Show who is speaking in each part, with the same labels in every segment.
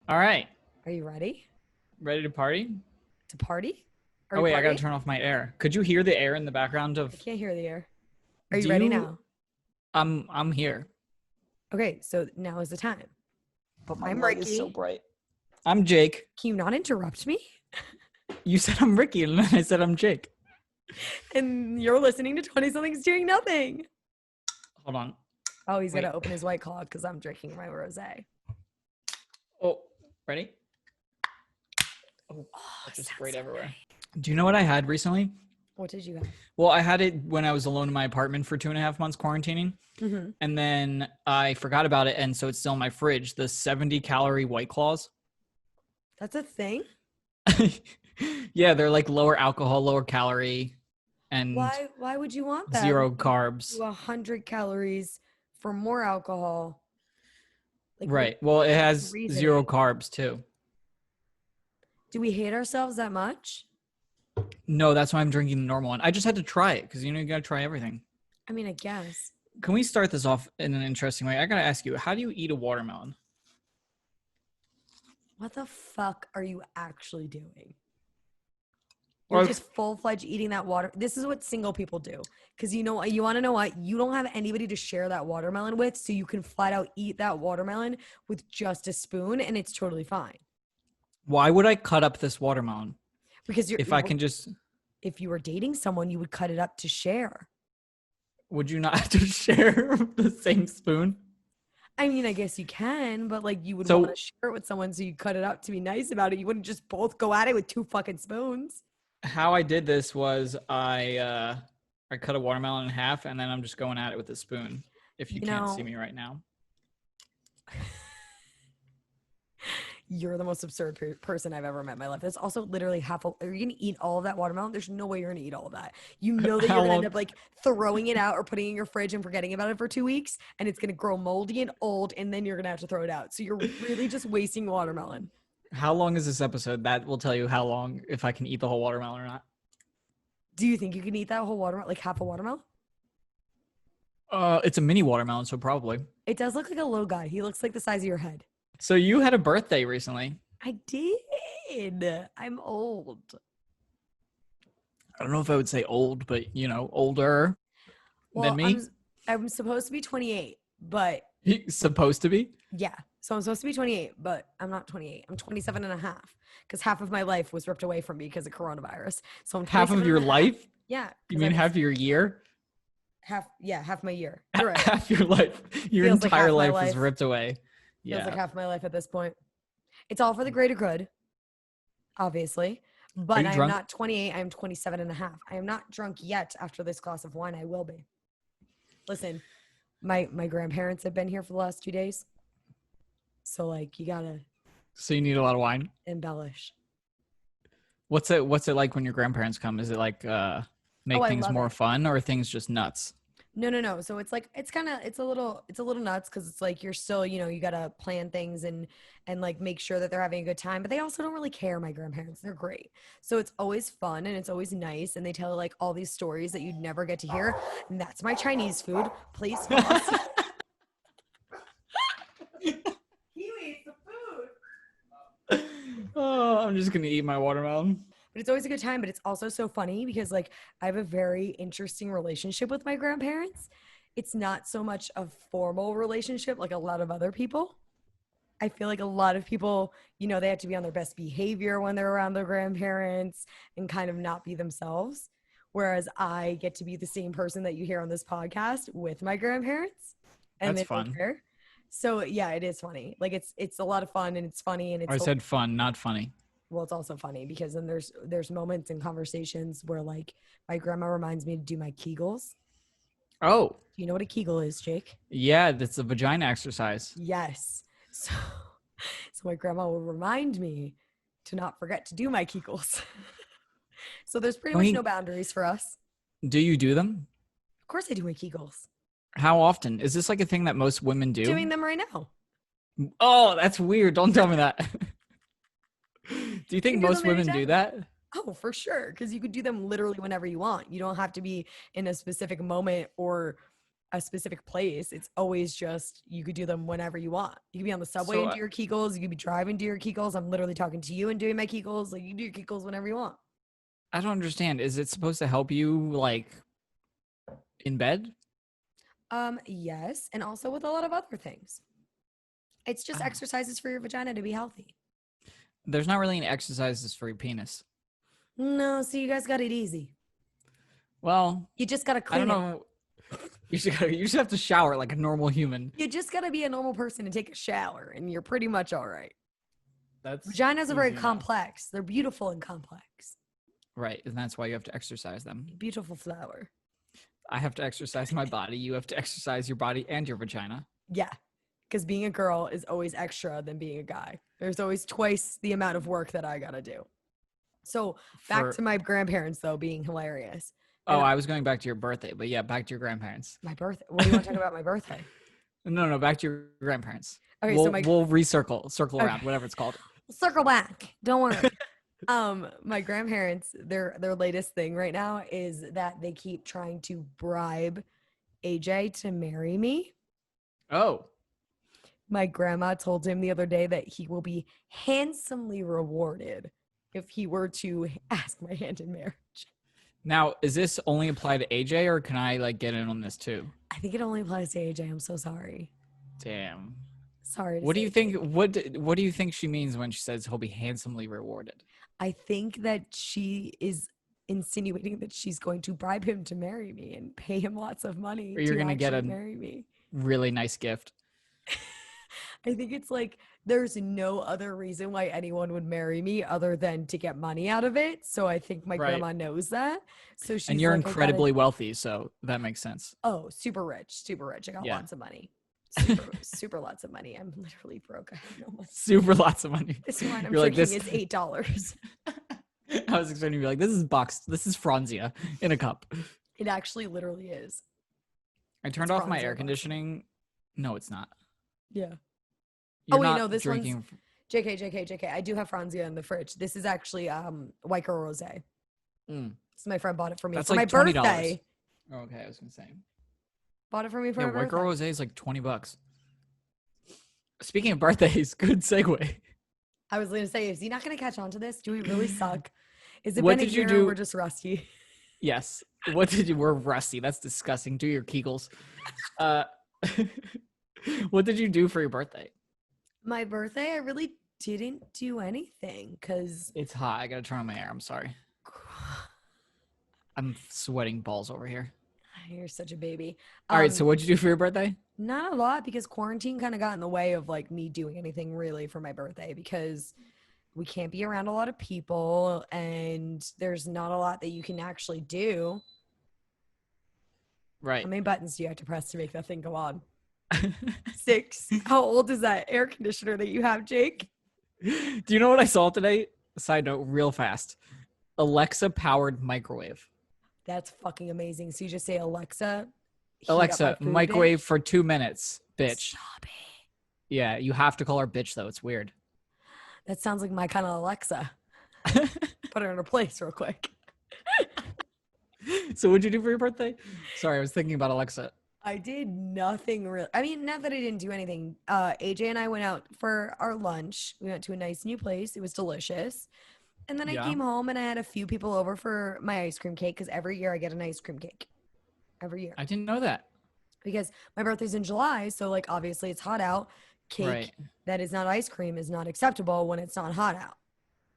Speaker 1: All right.
Speaker 2: Are you ready
Speaker 1: Ready to party?
Speaker 2: to party? Are
Speaker 1: Oh,
Speaker 2: we
Speaker 1: wait, I gotta
Speaker 2: partying?
Speaker 1: turn off my air. Could you hear the air in the background
Speaker 2: I
Speaker 1: of
Speaker 2: can't hear the air. Are you
Speaker 1: do
Speaker 2: ready
Speaker 1: you
Speaker 2: now?
Speaker 1: I'm here.
Speaker 2: Okay, so now is the time.
Speaker 1: But my
Speaker 2: I'm
Speaker 1: light is so
Speaker 2: Ricki.
Speaker 1: bright. I'm Jake.
Speaker 2: Can you not interrupt me?
Speaker 1: You said I'm Ricki, and then I said I'm Jake.
Speaker 2: And you're listening to 20 somethings doing nothing.
Speaker 1: Hold on.
Speaker 2: Oh, he's
Speaker 1: Wait.
Speaker 2: gonna open his white claw because I'm drinking my rosé.
Speaker 1: Oh, ready? Oh,
Speaker 2: Oh,
Speaker 1: that just
Speaker 2: sounds
Speaker 1: sprayed
Speaker 2: so
Speaker 1: everywhere.
Speaker 2: nice.
Speaker 1: Do you know what I had recently?
Speaker 2: What did you have?
Speaker 1: Well, I had it when I was alone in my apartment for 2.5 months quarantining.
Speaker 2: Mm-hmm.
Speaker 1: And then I forgot about it, and so it's still in my fridge. The 70-calorie White Claws.
Speaker 2: That's a thing?
Speaker 1: Yeah, they're like lower alcohol, lower calorie, and
Speaker 2: Why would you want that?
Speaker 1: zero
Speaker 2: Like, you
Speaker 1: carbs.
Speaker 2: do 100 calories for more alcohol. Like,
Speaker 1: Right. Well, it has
Speaker 2: reasoning?
Speaker 1: zero carbs too.
Speaker 2: Do we hate ourselves that much?
Speaker 1: No, that's why I'm drinking the normal one. I just had to try it because you gotta try everything.
Speaker 2: I mean, I guess.
Speaker 1: Can we start this off in an interesting way? I gotta ask you, how do you eat a watermelon?
Speaker 2: What the fuck are you actually doing? You're
Speaker 1: Or
Speaker 2: just full-fledged eating that water. This is what single people do. Because you know what? You want to know what? You don't have anybody to share that watermelon with, so you can flat out eat that watermelon with just a spoon, and it's totally fine.
Speaker 1: why would I cut up this watermelon
Speaker 2: Because
Speaker 1: if I can just?
Speaker 2: if you were dating someone, you would cut it up to share.
Speaker 1: Would you not have to share the same spoon?
Speaker 2: I mean, I guess you can, but like you would
Speaker 1: So-
Speaker 2: want to share it with someone, so you cut it up to be nice about it. You wouldn't just both go at it with two fucking spoons.
Speaker 1: How I did this was I cut a watermelon in half, and then I'm just going at it with a spoon. If you can't see me right now.
Speaker 2: You're the most absurd person I've ever met in my life. That's also literally half. Are you gonna eat all of that watermelon? There's no way you're gonna eat all of that. You know that
Speaker 1: How
Speaker 2: you're gonna
Speaker 1: long-
Speaker 2: end up like throwing it out or putting it in your fridge and forgetting about it for 2 weeks, and it's gonna grow moldy and old, and then you're gonna have to throw it out. So you're really just wasting watermelon.
Speaker 1: How long is this episode? That will tell you how long, if I can eat the whole watermelon or not.
Speaker 2: Do you think you can eat that whole watermelon, like half a watermelon?
Speaker 1: It's a mini watermelon, so probably.
Speaker 2: It does look like a little guy. He looks like the size of your head.
Speaker 1: So you had a birthday recently.
Speaker 2: I did. I'm old.
Speaker 1: I don't know if I would say old, but older than me.
Speaker 2: I'm supposed to be 28, but
Speaker 1: He's supposed to be.
Speaker 2: yeah. So I'm supposed to be 28, but I'm not 28. I'm 27 and a half because half of my life was ripped away from me because of coronavirus. So I'm
Speaker 1: Half of
Speaker 2: 27
Speaker 1: your
Speaker 2: and a half.
Speaker 1: life?
Speaker 2: Yeah.
Speaker 1: You mean half of your year?
Speaker 2: Half my year. You're right.
Speaker 1: Half your life. Your
Speaker 2: Feels like
Speaker 1: entire
Speaker 2: half my
Speaker 1: life was
Speaker 2: life.
Speaker 1: ripped away.
Speaker 2: Feels
Speaker 1: Yeah.
Speaker 2: like half my life at this point. It's all for the greater good, obviously. But
Speaker 1: you
Speaker 2: I'm
Speaker 1: drunk?
Speaker 2: not 28. I'm 27 and a half. I am not drunk yet. After this glass of wine, I will be. Listen, my grandparents have been here for the last 2 days. So like you gotta
Speaker 1: So you need a lot of wine.
Speaker 2: embellish.
Speaker 1: What's it like when your grandparents come? Is it like make
Speaker 2: I
Speaker 1: things
Speaker 2: love
Speaker 1: more
Speaker 2: it.
Speaker 1: fun, or are things just nuts?
Speaker 2: No. So it's like it's a little nuts because it's like you're still, you gotta plan things and like make sure that they're having a good time. But they also don't really care, my grandparents. They're great. So it's always fun and it's always nice. And they tell like all these stories that you'd never get to hear. And that's my Chinese food. Please pause. He eats the food.
Speaker 1: Oh, I'm just gonna eat my watermelon.
Speaker 2: But it's always a good time. But it's also so funny because like I have a very interesting relationship with my grandparents. It's not so much a formal relationship like a lot of other people. I feel like a lot of people, they have to be on their best behavior when they're around their grandparents and kind of not be themselves. Whereas I get to be the same person that you hear on this podcast with my grandparents. And
Speaker 1: That's
Speaker 2: they don't
Speaker 1: fun.
Speaker 2: care. So yeah, it is funny. Like it's a lot of fun and it's funny and
Speaker 1: I said fun, not funny.
Speaker 2: well, it's also funny because then there's moments and conversations where like my grandma reminds me to do my Kegels.
Speaker 1: Oh,
Speaker 2: Do you know what a Kegel is, Jake?
Speaker 1: yeah, that's a vagina exercise.
Speaker 2: Yes. So my grandma will remind me to not forget to do my Kegels. So there's pretty much no boundaries for us.
Speaker 1: Do you do them?
Speaker 2: Of course I do my Kegels.
Speaker 1: How often? Is this like a thing that most women do?
Speaker 2: Doing them right now.
Speaker 1: Oh, that's weird. Don't tell me that. Do you think
Speaker 2: do
Speaker 1: most
Speaker 2: them
Speaker 1: women do
Speaker 2: anytime.
Speaker 1: that?
Speaker 2: Oh, for sure. Because you could do them literally whenever you want. You don't have to be in a specific moment or a specific place. It's always just you could do them whenever you want. You could be on the subway
Speaker 1: So
Speaker 2: and do your Kegels. You could be driving to your Kegels. I'm literally talking to you and doing my Kegels. Like you do your Kegels whenever you want.
Speaker 1: I don't understand. Is it supposed to help you like in bed?
Speaker 2: Yes, and also with a lot of other things. It's just
Speaker 1: Ah.
Speaker 2: exercises for your vagina to be healthy.
Speaker 1: There's not really any exercises for your penis.
Speaker 2: No, so you guys got it easy.
Speaker 1: Well,
Speaker 2: You just gotta
Speaker 1: I
Speaker 2: clean
Speaker 1: don't
Speaker 2: it.
Speaker 1: know. You should have to shower like a normal human.
Speaker 2: You just gotta be a normal person and take a shower, and you're pretty much all right.
Speaker 1: That's
Speaker 2: Vaginas are very
Speaker 1: easy enough.
Speaker 2: complex. They're beautiful and complex.
Speaker 1: Right, and that's why you have to exercise them.
Speaker 2: Beautiful flower.
Speaker 1: I have to exercise my body. You have to exercise your body and your vagina.
Speaker 2: Yeah, because being a girl is always extra than being a guy. There's always twice the amount of work that I gotta do. So back to my grandparents though being hilarious.
Speaker 1: Oh, I was going back to your birthday, but yeah, back to your grandparents.
Speaker 2: My birthday. What do you want to talk about my birthday?
Speaker 1: No, back to your grandparents.
Speaker 2: Okay,
Speaker 1: we'll,
Speaker 2: so
Speaker 1: we'll circle around, whatever it's called.
Speaker 2: Circle back. Don't worry. My grandparents, their latest thing right now is that they keep trying to bribe AJ to marry me.
Speaker 1: Oh.
Speaker 2: My grandma told him the other day that he will be handsomely rewarded if he were to ask my hand in marriage.
Speaker 1: Now, is this only apply to AJ, or can I like get in on this too?
Speaker 2: I think it only applies to AJ. I'm so sorry.
Speaker 1: Damn.
Speaker 2: Sorry.
Speaker 1: What do you think? What do you think she means when she says he'll be handsomely rewarded?
Speaker 2: I think that she is insinuating that she's going to bribe him to marry me and pay him lots of money
Speaker 1: or you're
Speaker 2: to
Speaker 1: gonna get a
Speaker 2: marry me.
Speaker 1: Really nice gift.
Speaker 2: I think it's like there's no other reason why anyone would marry me other than to get money out of it. So I think my grandma knows that. So she's
Speaker 1: and you're
Speaker 2: like,
Speaker 1: incredibly wealthy, so that makes sense.
Speaker 2: Oh, super rich. I got lots of money. Super lots of money. I'm literally broke. I have no money.
Speaker 1: Super lots of money.
Speaker 2: This wine I'm drinking is $8.
Speaker 1: I was expecting to be like, this is boxed. This is Franzia in a cup.
Speaker 2: It actually literally is.
Speaker 1: I turned off my air conditioning. No, it's not.
Speaker 2: Yeah.
Speaker 1: You're no, this drinking.
Speaker 2: One's JK. I do have Franzia in the fridge. This is actually White Girl Rosé. So my friend bought it for me.
Speaker 1: That's
Speaker 2: for
Speaker 1: like
Speaker 2: my
Speaker 1: $20.
Speaker 2: birthday.
Speaker 1: Oh, okay, I was gonna say.
Speaker 2: Bought it for me for my birthday.
Speaker 1: White Girl Rosé is like $20. Speaking of birthdays, good segue.
Speaker 2: I was gonna say, is he not gonna catch on to this? Do we really suck? Is it
Speaker 1: what
Speaker 2: been
Speaker 1: did
Speaker 2: a year
Speaker 1: you do?
Speaker 2: We're just rusty.
Speaker 1: Yes. We're rusty. That's disgusting. Do your Kegels. What did you do for your birthday?
Speaker 2: My birthday, I really didn't do anything because
Speaker 1: it's hot. I gotta turn on my air. I'm sorry. I'm sweating balls over here.
Speaker 2: You're such a baby.
Speaker 1: All right, so what'd you do for your birthday?
Speaker 2: Not a lot because quarantine kind of got in the way of like me doing anything really for my birthday because we can't be around a lot of people and there's not a lot that you can actually do.
Speaker 1: Right.
Speaker 2: How many buttons do you have to press to make that thing go on? 6. How old is that air conditioner that you have, Jake?
Speaker 1: Do you know what I saw today? Side note, real fast. Alexa powered microwave.
Speaker 2: That's fucking amazing. So you just say, Alexa,
Speaker 1: microwave for 2 minutes, bitch.
Speaker 2: Stop it.
Speaker 1: Yeah, you have to call her bitch though. It's weird.
Speaker 2: That sounds like my kind of Alexa. Put her in her place real quick.
Speaker 1: So what'd you do for your birthday? Sorry, I was thinking about Alexa.
Speaker 2: I did nothing real. I mean, not that I didn't do anything. AJ and I went out for our lunch. We went to a nice new place. It was delicious. And then I came home and I had a few people over for my ice cream cake because every year I get an ice cream cake. Every year.
Speaker 1: I didn't know that.
Speaker 2: Because my birthday's in July, so like obviously it's hot out. Cake that is not ice cream is not acceptable when it's not hot out.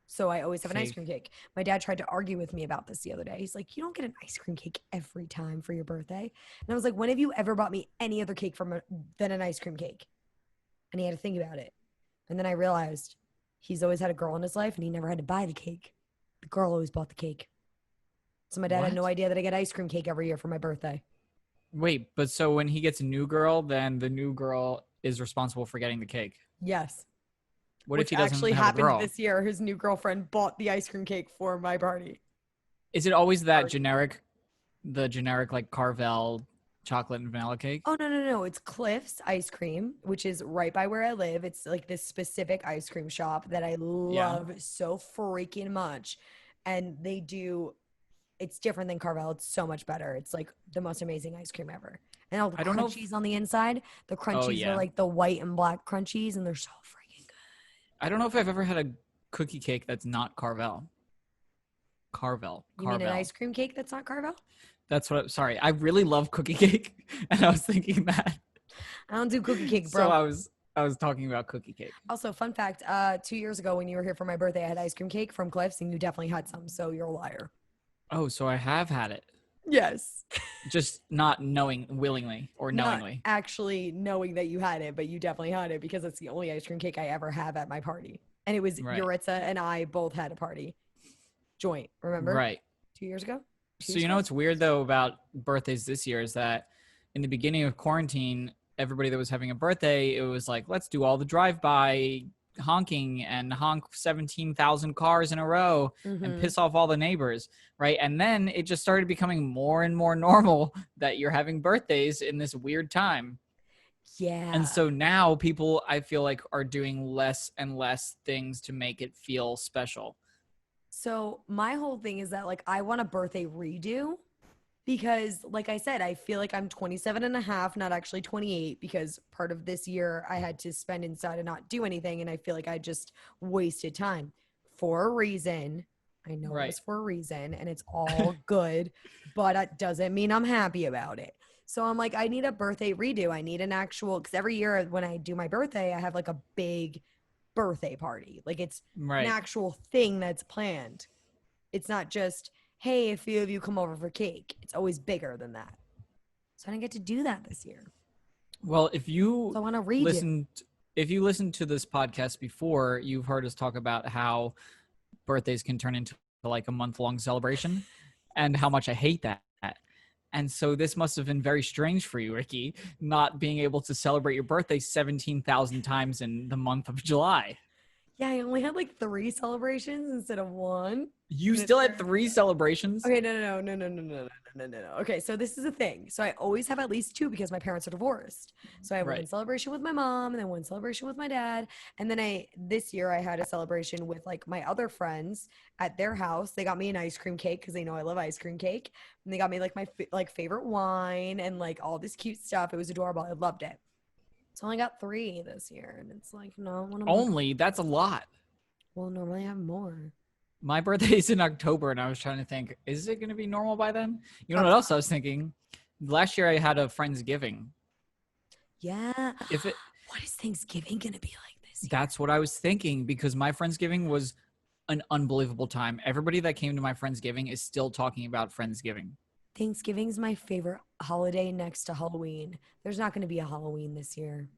Speaker 2: So I always have an ice cream cake. My dad tried to argue with me about this the other day. He's like, you don't get an ice cream cake every time for your birthday. And I was like, when have you ever bought me any other cake than an ice cream cake? And he had to think about it. And then I realized he's always had a girl in his life and he never had to buy the cake. The girl always bought the cake. So my dad had no idea that I get ice cream cake every year for my birthday.
Speaker 1: Wait, but so when he gets a new girl, then the new girl is responsible for getting the cake?
Speaker 2: Yes.
Speaker 1: What if he doesn't
Speaker 2: actually
Speaker 1: have a girl?
Speaker 2: happened this year? His new girlfriend bought the ice cream cake for my party.
Speaker 1: Is it always that generic like Carvel chocolate and vanilla cake?
Speaker 2: Oh, no. It's Cliff's Ice Cream, which is right by where I live. It's like this specific ice cream shop that I love so freaking much. And it's different than Carvel. It's so much better. It's like the most amazing ice cream ever. And all the
Speaker 1: I don't know
Speaker 2: crunchies on the inside. The crunchies are
Speaker 1: yeah.
Speaker 2: like the white and black crunchies, and they're so freaking good.
Speaker 1: I don't know if I've ever had a cookie cake that's not Carvel. Carvel.
Speaker 2: You mean an
Speaker 1: Carvel.
Speaker 2: ice cream cake that's not Carvel?
Speaker 1: That's what. Sorry, I really love cookie cake, and I was thinking that.
Speaker 2: I don't do cookie cake,
Speaker 1: So
Speaker 2: bro.
Speaker 1: I was talking about cookie cake.
Speaker 2: Also, fun fact, 2 years ago when you were here for my birthday, I had ice cream cake from Cliff's, and you definitely had some, so you're a liar.
Speaker 1: Oh, so I have had it,
Speaker 2: Yes.
Speaker 1: just not knowing willingly or
Speaker 2: Not
Speaker 1: knowingly.
Speaker 2: actually knowing that you had it, but you definitely had it because it's the only ice cream cake I ever have at my party. And it was
Speaker 1: Right.
Speaker 2: Yuritsa and I both had a party. Joint, remember?
Speaker 1: Right.
Speaker 2: 2 years ago?
Speaker 1: So you know what's weird though about birthdays this year is that in the beginning of quarantine, everybody that was having a birthday, it was like, let's do all the drive-by honking and honk 17,000 cars in a row and piss off all the neighbors, right? And then it just started becoming more and more normal that you're having birthdays in this weird time.
Speaker 2: Yeah.
Speaker 1: And so now people, I feel like, are doing less and less things to make it feel special.
Speaker 2: So my whole thing is that like I want a birthday redo because like I said, I feel like I'm 27 and a half, not actually 28 because part of this year I had to spend inside and not do anything. And I feel like I just wasted time for a reason. I know it was for a reason and it's all good, but it doesn't mean I'm happy about it. So I'm like, I need a birthday redo. I need an actual, because every year when I do my birthday, I have like a big birthday party. Like it's an actual thing that's planned. It's not just, hey, a few of you come over for cake. It's always bigger than that. So I didn't get to do that this year.
Speaker 1: Well, if you
Speaker 2: So I want to redo.
Speaker 1: if you listened to this podcast before, you've heard us talk about how birthdays can turn into like a month-long celebration and how much I hate that. And so this must have been very strange for you, Ricki, not being able to celebrate your birthday 17,000 times in the month of July.
Speaker 2: Yeah, I only had like 3 celebrations instead of 1.
Speaker 1: You still had 3 celebrations?
Speaker 2: Okay, no. Okay, so this is a thing. So I always have at least 2 because my parents are divorced. So I have one celebration with my mom and then one celebration with my dad. And then this year I had a celebration with like my other friends at their house. They got me an ice cream cake because they know I love ice cream cake. And they got me like my favorite wine and like all this cute stuff. It was adorable. I loved it. So I only got 3 this year. And it's like, no.
Speaker 1: Only? That's a lot.
Speaker 2: Well, normally I have more.
Speaker 1: My birthday is in October, and I was trying to think, is it going to be normal by then? You know what else I was thinking? Last year I had a Friendsgiving.
Speaker 2: Yeah. What is Thanksgiving going to be like this year?
Speaker 1: That's what I was thinking because my Friendsgiving was an unbelievable time. Everybody that came to my Friendsgiving is still talking about Friendsgiving.
Speaker 2: Thanksgiving's my favorite holiday next to Halloween. There's not going to be a Halloween this year.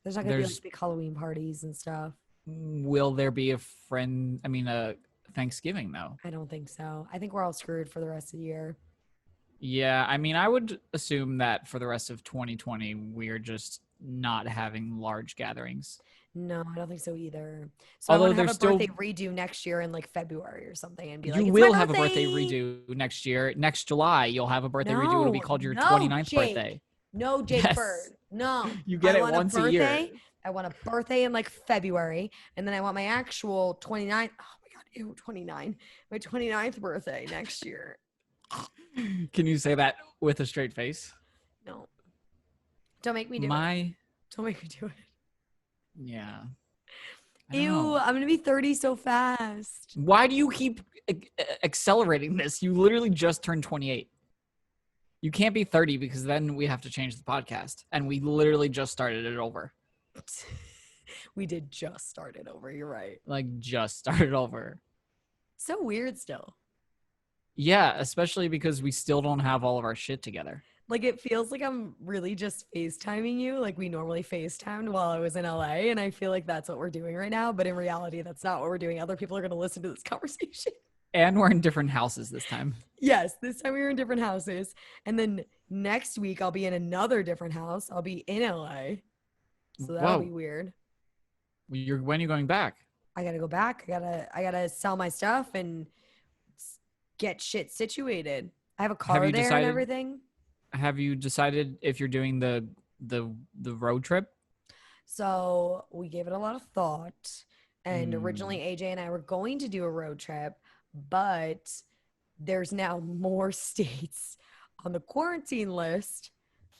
Speaker 2: There's not going to be like big Halloween parties and stuff.
Speaker 1: Will there be a Thanksgiving though?
Speaker 2: I don't think so. I think we're all screwed for the rest of the year.
Speaker 1: Yeah, I mean, I would assume that for the rest of 2020, we're just not having large gatherings.
Speaker 2: No, I don't think so either. So
Speaker 1: Although
Speaker 2: I want to have a birthday redo next year in like February or something and be like,
Speaker 1: you will have a birthday redo next year. Next July, you'll have a birthday redo. It'll be called your 29th birthday.
Speaker 2: No, Jake Bird. No.
Speaker 1: You get it once a year.
Speaker 2: I want a birthday in like February, and then I want my actual 29th. Oh my God, ew, 29. My 29th birthday next year.
Speaker 1: Can you say that with a straight face?
Speaker 2: No. Don't make me do it. Don't make me do it.
Speaker 1: Yeah.
Speaker 2: Ew, I'm going to be 30 so fast.
Speaker 1: Why do you keep accelerating this? You literally just turned 28. You can't be 30 because then we have to change the podcast. And we literally just started it over.
Speaker 2: We did just start it over. You're right.
Speaker 1: Like just started over.
Speaker 2: So weird still.
Speaker 1: Yeah, especially because we still don't have all of our shit together.
Speaker 2: Like it feels like I'm really just FaceTiming you like we normally FaceTimed while I was in LA. And I feel like that's what we're doing right now. But in reality, that's not what we're doing. Other people are going to listen to this conversation.
Speaker 1: And we're in different houses this time.
Speaker 2: Yes, this time we were in different houses. And then next week I'll be in another different house. I'll be in LA. So that'll be weird.
Speaker 1: When are you going back?
Speaker 2: I gotta go back. I gotta sell my stuff and get shit situated. I have a car there and everything.
Speaker 1: Have you decided if you're doing the road trip?
Speaker 2: So we gave it a lot of thought. And originally AJ and I were going to do a road trip, but there's now more states on the quarantine list.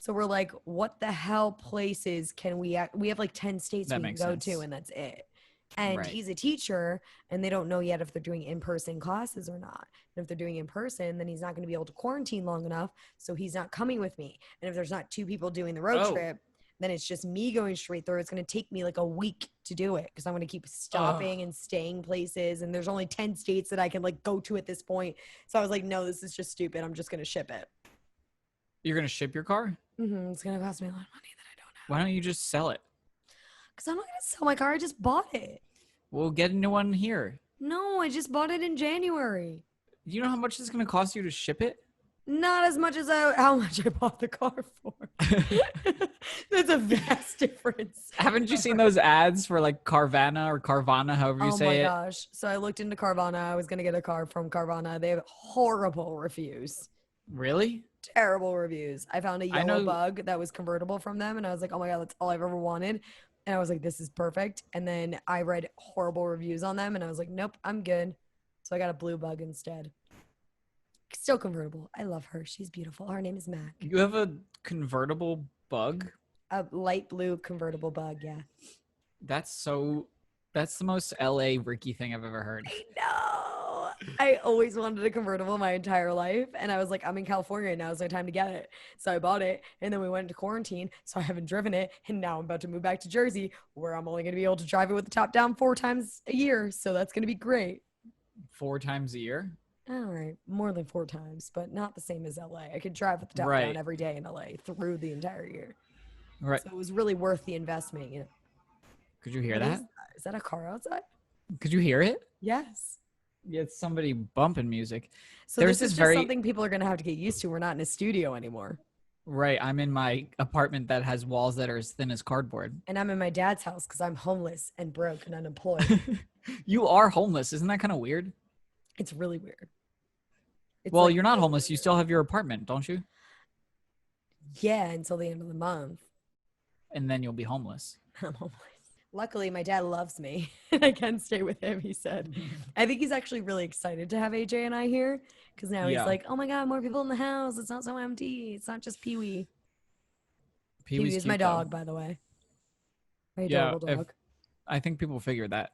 Speaker 2: So we're like, what the hell places can we have like 10 states
Speaker 1: That
Speaker 2: we can
Speaker 1: makes
Speaker 2: go
Speaker 1: sense.
Speaker 2: to, and that's it. And
Speaker 1: Right.
Speaker 2: he's a teacher, and they don't know yet if they're doing in-person classes or not. And if they're doing in person, then he's not going to be able to quarantine long enough, so he's not coming with me. And if there's not two people doing the road
Speaker 1: Oh.
Speaker 2: trip, then it's just me going straight through. It's going to take me like a week to do it because I'm going to keep
Speaker 1: Ugh.
Speaker 2: stopping and staying places. And there's only 10 states that I can like go to at this point. So I was like, no, this is just stupid. I'm just going to ship it.
Speaker 1: You're going to ship your car?
Speaker 2: It's going to cost me a lot of money that I don't have.
Speaker 1: Why don't you just sell it?
Speaker 2: Because I'm not going to sell my car. I just bought it.
Speaker 1: We'll get a new one here.
Speaker 2: No, I just bought it in January.
Speaker 1: Do you know how much it's going to cost you to ship it?
Speaker 2: Not as much as how much I bought the car for. There's a vast difference.
Speaker 1: Haven't you seen those ads for like Carvana or Carvana, however you say it?
Speaker 2: Oh my gosh. So I looked into Carvana. I was going to get a car from Carvana. They have horrible reviews.
Speaker 1: Really?
Speaker 2: Terrible reviews. I found a yellow bug that was convertible from them, and I was like, oh my God, that's all I've ever wanted. And I was like, this is perfect. And then I read horrible reviews on them, and I was like, nope, I'm good. So I got a blue bug instead. Still convertible. I love her. She's beautiful. Her name is Mac.
Speaker 1: You have a convertible bug?
Speaker 2: A light blue convertible bug, yeah.
Speaker 1: That's the most LA Ricki thing I've ever heard.
Speaker 2: I know. I always wanted a convertible my entire life. And I was like, I'm in California. Now is my time to get it. So I bought it. And then we went into quarantine. So I haven't driven it. And now I'm about to move back to Jersey, where I'm only going to be able to drive it with the top down 4 times a year. So that's going to be great.
Speaker 1: 4 times a year?
Speaker 2: All right. More than 4 times, but not the same as LA. I could drive with the top down every day in LA through the entire year.
Speaker 1: Right.
Speaker 2: So it was really worth the investment. You know?
Speaker 1: Could you hear that?
Speaker 2: Is that a car outside?
Speaker 1: Could you hear it?
Speaker 2: Yes.
Speaker 1: Yeah, it's somebody bumping music.
Speaker 2: So this is just something people are going to have to get used to. We're not in a studio anymore.
Speaker 1: Right. I'm in my apartment that has walls that are as thin as cardboard.
Speaker 2: And I'm in my dad's house because I'm homeless and broke and unemployed.
Speaker 1: You are homeless. Isn't that kind of weird?
Speaker 2: It's really weird.
Speaker 1: Well, you're not homeless. You still have your apartment, don't you?
Speaker 2: Yeah, until the end of the month.
Speaker 1: And then you'll be homeless.
Speaker 2: I'm homeless. Luckily, my dad loves me and I can stay with him, he said. I think he's actually really excited to have AJ and I here because now he's like, oh my God, more people in the house. It's not so empty. It's not just Pee-wee. Pee-wee is my dog, by the way. My adorable dog.
Speaker 1: I think people figure that.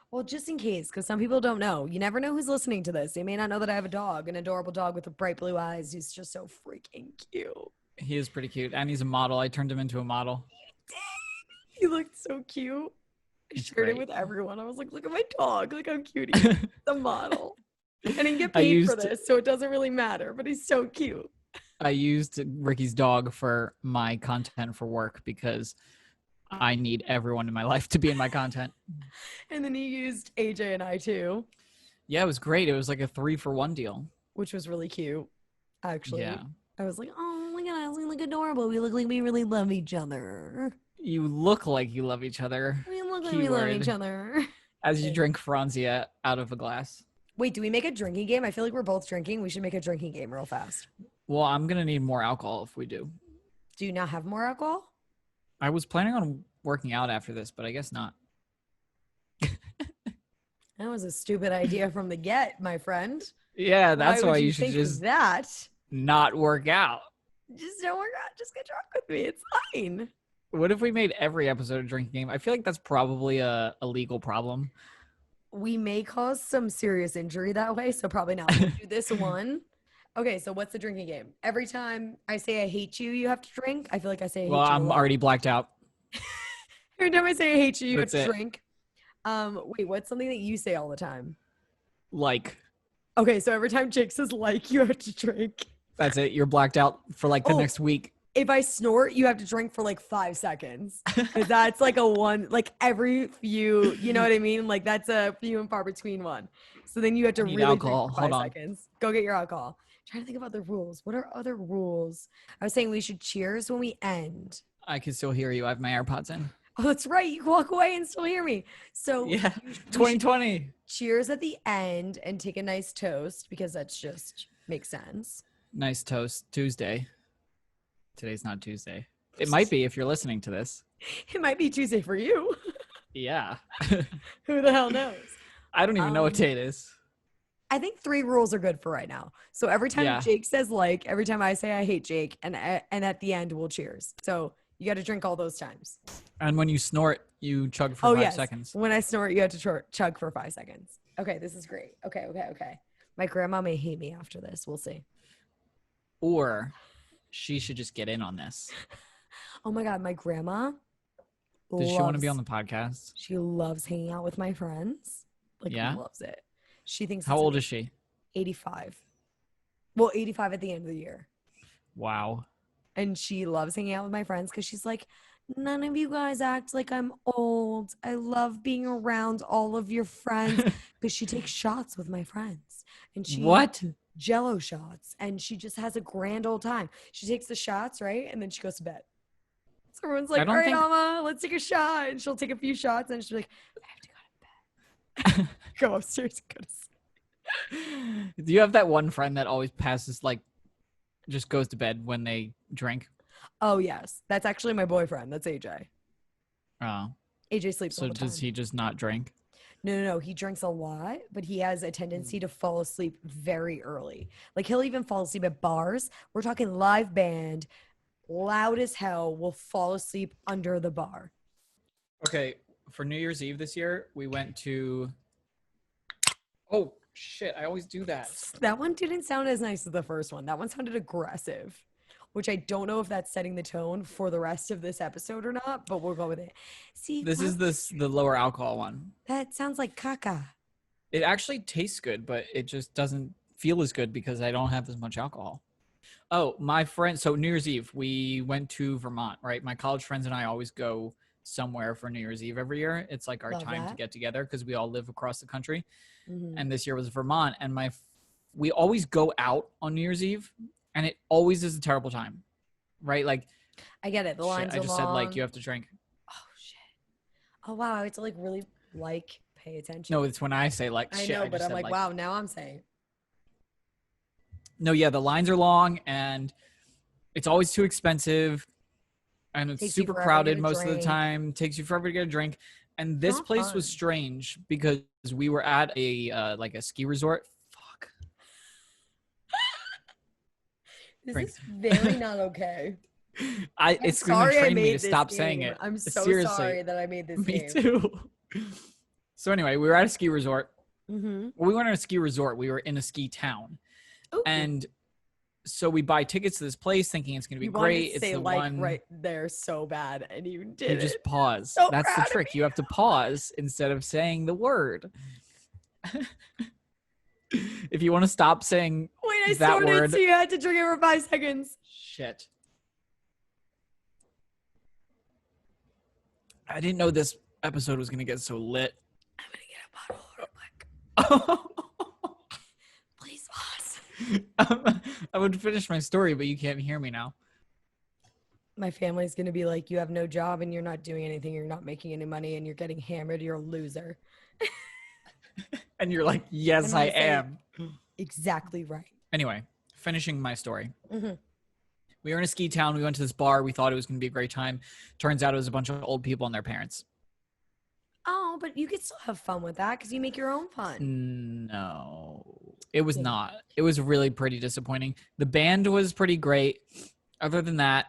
Speaker 2: Well, just in case, because some people don't know. You never know who's listening to this. They may not know that I have a dog, an adorable dog with bright blue eyes. He's just so freaking cute.
Speaker 1: He is pretty cute. And he's a model. I turned him into a model.
Speaker 2: He looked so cute. I shared it with everyone. I was like, look at my dog. Look how cute he is. The model. And he can get paid for this, so it doesn't really matter, but he's so cute.
Speaker 1: I used Ricki's dog for my content for work because I need everyone in my life to be in my content.
Speaker 2: And then he used AJ and I too.
Speaker 1: Yeah, it was great. It was like a 3-for-1 deal.
Speaker 2: Which was really cute, actually.
Speaker 1: Yeah.
Speaker 2: I was like, oh my God, we look adorable. We look like we really love each other.
Speaker 1: You look like you love each other.
Speaker 2: We look like we love each other.
Speaker 1: As you drink Franzia out of a glass.
Speaker 2: Wait, do we make a drinking game? I feel like we're both drinking. We should make a drinking game real fast.
Speaker 1: Well, I'm going to need more alcohol if we do.
Speaker 2: Do you not have more alcohol?
Speaker 1: I was planning on working out after this, but I guess not.
Speaker 2: That was a stupid idea from the get, my friend.
Speaker 1: Yeah, that's why you should just not work out.
Speaker 2: Just don't work out. Just get drunk with me. It's fine.
Speaker 1: What if we made every episode a drinking game? I feel like that's probably a legal problem.
Speaker 2: We may cause some serious injury that way, so probably not. We'll do this one. Okay, so what's the drinking game? Every time I say I hate you, you have to drink. I feel like I say I hate you.
Speaker 1: Well, I'm already blacked out.
Speaker 2: Every time I say I hate you, you
Speaker 1: That's
Speaker 2: have to drink. Wait, what's something that you say all the time?
Speaker 1: Like.
Speaker 2: Okay, so every time Jake says like, you have to drink.
Speaker 1: That's it. You're blacked out for like the next week.
Speaker 2: If I snort, you have to drink for like 5 seconds. Because that's like every few, you know what I mean? Like that's a few and far between one. So then you have to really
Speaker 1: alcohol.
Speaker 2: drink for 5 seconds. Go get your alcohol. I'm trying to think about the rules. What are other rules? I was saying we should cheers when we end.
Speaker 1: I can still hear you. I have my AirPods in.
Speaker 2: Oh, that's right. You can walk away and still hear me. So
Speaker 1: yeah, 2020.
Speaker 2: Cheers at the end and take a nice toast because that's just makes sense.
Speaker 1: Nice toast. Tuesday. Today's not Tuesday. It might be if you're listening to this.
Speaker 2: It might be Tuesday for you.
Speaker 1: Yeah.
Speaker 2: Who the hell knows?
Speaker 1: I don't even know what day it is.
Speaker 2: I think 3 rules are good for right now. So every time
Speaker 1: Yeah.
Speaker 2: Jake says like, every time I say I hate Jake, and at the end we'll cheers. So you got to drink all those times.
Speaker 1: And when you snort, you chug for
Speaker 2: Oh
Speaker 1: 5
Speaker 2: yes,
Speaker 1: seconds.
Speaker 2: when I snort, you have to chug for 5 seconds. Okay, this is great. Okay. My grandma may hate me after this. We'll see.
Speaker 1: Or she should just get in on this.
Speaker 2: Oh my god, my grandma
Speaker 1: Does she want to be on
Speaker 2: loves.
Speaker 1: the podcast?
Speaker 2: She loves hanging out with my friends. Like
Speaker 1: Yeah.
Speaker 2: loves it. She thinks
Speaker 1: How
Speaker 2: it's
Speaker 1: old
Speaker 2: amazing.
Speaker 1: is she?
Speaker 2: 85. Well, 85 at the end of the year.
Speaker 1: Wow.
Speaker 2: And she loves hanging out with my friends because she's like, none of you guys act like I'm old. I love being around all of your friends because she takes shots with my friends. And she
Speaker 1: What?
Speaker 2: Jello shots. And she just has a grand old time. She takes the shots, right? And then she goes to bed. So everyone's like,
Speaker 1: don't
Speaker 2: all right,
Speaker 1: think-
Speaker 2: Alma, let's take a shot. And she'll take a few shots and she'll be like, I have to go to bed. Go upstairs and go to sleep.
Speaker 1: Do you have that one friend that always passes, like, just goes to bed when they drink?
Speaker 2: Oh, yes. That's actually my boyfriend. That's AJ.
Speaker 1: Oh.
Speaker 2: AJ sleeps all
Speaker 1: So
Speaker 2: the time.
Speaker 1: does he just not drink?
Speaker 2: No. He drinks a lot, but he has a tendency to fall asleep very early. Like he'll even fall asleep at bars. We're talking live band, loud as hell, will fall asleep under the bar.
Speaker 1: Okay. For New Year's Eve this year, we went to... Oh, shit. I always do that.
Speaker 2: That one didn't sound as nice as the first one. That one sounded aggressive, which I don't know if that's setting the tone for the rest of this episode or not, but we'll go with it. See,
Speaker 1: This is the lower alcohol one.
Speaker 2: that sounds like caca.
Speaker 1: It actually tastes good, but it just doesn't feel as good because I don't have as much alcohol. Oh, my friend. So New Year's Eve, we went to Vermont, right? My college friends and I always go somewhere for New Year's Eve every year. It's like our
Speaker 2: Love
Speaker 1: time to
Speaker 2: that.
Speaker 1: get together because we all live across the country.
Speaker 2: Mhm.
Speaker 1: And this year was Vermont. And we always go out on New Year's Eve, and it always is a terrible time, right? Like,
Speaker 2: I get it. The
Speaker 1: shit,
Speaker 2: lines
Speaker 1: I
Speaker 2: are
Speaker 1: just said, like,
Speaker 2: long.
Speaker 1: you have to drink.
Speaker 2: Oh shit. Oh wow, I have to like really pay attention.
Speaker 1: No, it's when I say, like,
Speaker 2: I
Speaker 1: shit.
Speaker 2: know,
Speaker 1: I
Speaker 2: but
Speaker 1: just
Speaker 2: I'm
Speaker 1: said,
Speaker 2: like, wow, now I'm saying.
Speaker 1: No, yeah, the lines are long, and it's always too expensive, and it's
Speaker 2: Takes you
Speaker 1: super
Speaker 2: forever to
Speaker 1: crowded
Speaker 2: get a
Speaker 1: most of the
Speaker 2: drink.
Speaker 1: time. Takes you forever to get a drink. And this
Speaker 2: Not
Speaker 1: place was
Speaker 2: fun.
Speaker 1: strange because we were at a like a ski resort. Fuck.
Speaker 2: This
Speaker 1: Drink.
Speaker 2: is very not okay.
Speaker 1: It's
Speaker 2: Sorry
Speaker 1: gonna
Speaker 2: I
Speaker 1: train me
Speaker 2: made
Speaker 1: to
Speaker 2: this
Speaker 1: stop saying
Speaker 2: game.
Speaker 1: it.
Speaker 2: I'm so
Speaker 1: Seriously.
Speaker 2: sorry that I made this
Speaker 1: Me
Speaker 2: game.
Speaker 1: too. So anyway, we were at a ski resort.
Speaker 2: Mm-hmm.
Speaker 1: Well, we weren't at a ski resort. We were in a ski town. And so we buy tickets to this place thinking it's going to be
Speaker 2: You wanted
Speaker 1: great.
Speaker 2: to
Speaker 1: It's
Speaker 2: say
Speaker 1: the
Speaker 2: like
Speaker 1: one
Speaker 2: right there so bad, and you did
Speaker 1: you
Speaker 2: it.
Speaker 1: just pause.
Speaker 2: So
Speaker 1: That's the
Speaker 2: proud of
Speaker 1: trick. You have to pause instead of saying the word. If you want to stop saying
Speaker 2: Wait, I
Speaker 1: that
Speaker 2: snorted,
Speaker 1: word.
Speaker 2: so you had to drink it for 5 seconds.
Speaker 1: Shit. I didn't know this episode was going to get so lit.
Speaker 2: I'm gonna get a bottle real quick. Please pause.
Speaker 1: I would finish my story, but you can't hear me now.
Speaker 2: My family's gonna be like, you have no job and you're not doing anything, you're not making any money, and you're getting hammered, you're a loser.
Speaker 1: And you're like, yes,
Speaker 2: And
Speaker 1: I
Speaker 2: I say-
Speaker 1: am.
Speaker 2: Exactly right.
Speaker 1: Anyway, finishing my story.
Speaker 2: Mm-hmm.
Speaker 1: We were in a ski town. We went to this bar. We thought it was going to be a great time. Turns out it was a bunch of old people and their parents.
Speaker 2: Oh, but you could still have fun with that because you make your own fun.
Speaker 1: No, it was
Speaker 2: Yeah.
Speaker 1: not. It was really pretty disappointing. The band was pretty great. Other than that,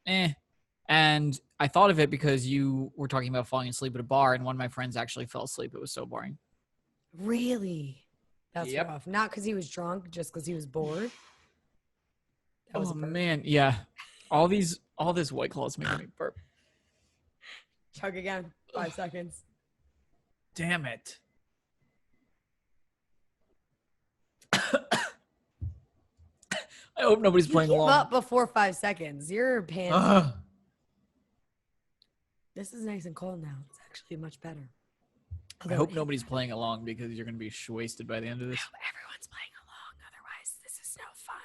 Speaker 1: And I thought of it because you were talking about falling asleep at a bar, and one of my friends actually fell asleep. It was so boring.
Speaker 2: Really? That's
Speaker 1: Yep.
Speaker 2: rough. Not because he was drunk, just because he was bored. That was
Speaker 1: Oh
Speaker 2: a burp.
Speaker 1: man, yeah. All this White Claw is making me burp.
Speaker 2: Chug again. 5 seconds.
Speaker 1: Damn it. I hope nobody's
Speaker 2: You
Speaker 1: playing
Speaker 2: give
Speaker 1: along.
Speaker 2: up before 5 seconds. You're a pansy.
Speaker 1: Ugh.
Speaker 2: This is nice and cold now. It's actually much better.
Speaker 1: I hope nobody's playing along because you're going to be wasted by the end of this.
Speaker 2: Everyone's playing along. Otherwise, this is no fun.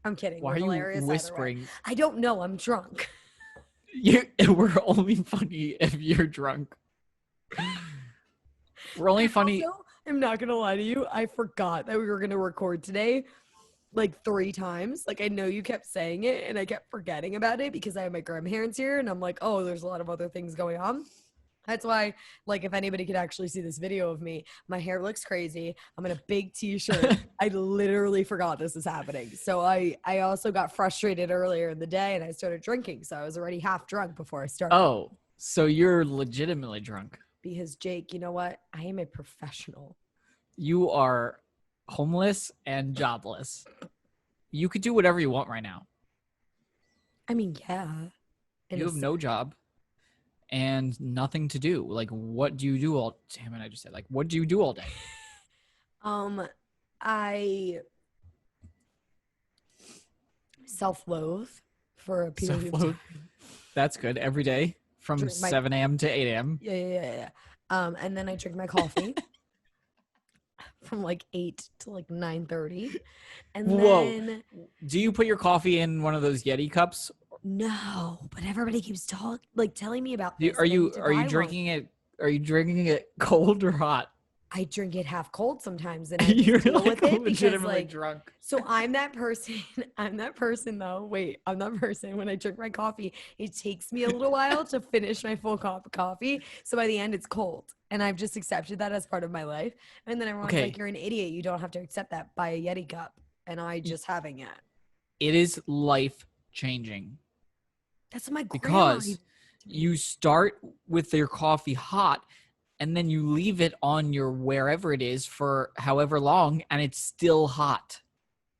Speaker 2: I'm kidding.
Speaker 1: Why
Speaker 2: We're
Speaker 1: are
Speaker 2: hilarious
Speaker 1: you
Speaker 2: either way.
Speaker 1: whispering?
Speaker 2: I don't know. I'm drunk.
Speaker 1: We're only funny if you're drunk. We're only funny.
Speaker 2: Also, I'm not going to lie to you. I forgot that we were going to record today like 3 times. Like, I know you kept saying it and I kept forgetting about it because I have my grandparents here and I'm like, oh, there's a lot of other things going on. That's why, like, if anybody could actually see this video of me, my hair looks crazy. I'm in a big t-shirt. I literally forgot this is happening. So I also got frustrated earlier in the day and I started drinking. So I was already half drunk before I started.
Speaker 1: Oh, so you're legitimately drunk.
Speaker 2: Because Jake, you know what? I am a professional.
Speaker 1: You are homeless and jobless. You could do whatever you want right now.
Speaker 2: I mean, yeah.
Speaker 1: You have no job and nothing to do. Like, what do you do all? Damn it! I just said, like, what do you do all day?
Speaker 2: I self-loathe for a period of time.
Speaker 1: That's good. Every day from 7 a.m. to 8 a.m.
Speaker 2: Yeah. And then I drink my coffee from like 8 to like 9:30. And then
Speaker 1: do you put your coffee in one of those Yeti cups?
Speaker 2: No, but everybody keeps telling me about this.
Speaker 1: Are you drinking it? Are you drinking it cold or hot?
Speaker 2: I drink it half cold sometimes, and I
Speaker 1: You're
Speaker 2: deal
Speaker 1: like
Speaker 2: with it
Speaker 1: legitimately
Speaker 2: because
Speaker 1: drunk.
Speaker 2: So I'm that person. I'm that person though. Wait, I'm that person. When I drink my coffee, it takes me a little while to finish my full cup of coffee. So by the end, it's cold, and I've just accepted that as part of my life. And then everyone's like, "You're an idiot. You don't have to accept that. Buy a Yeti cup." And I just having it.
Speaker 1: It is life changing.
Speaker 2: That's what my
Speaker 1: because you start with your coffee hot and then you leave it on your wherever it is for however long and it's still hot.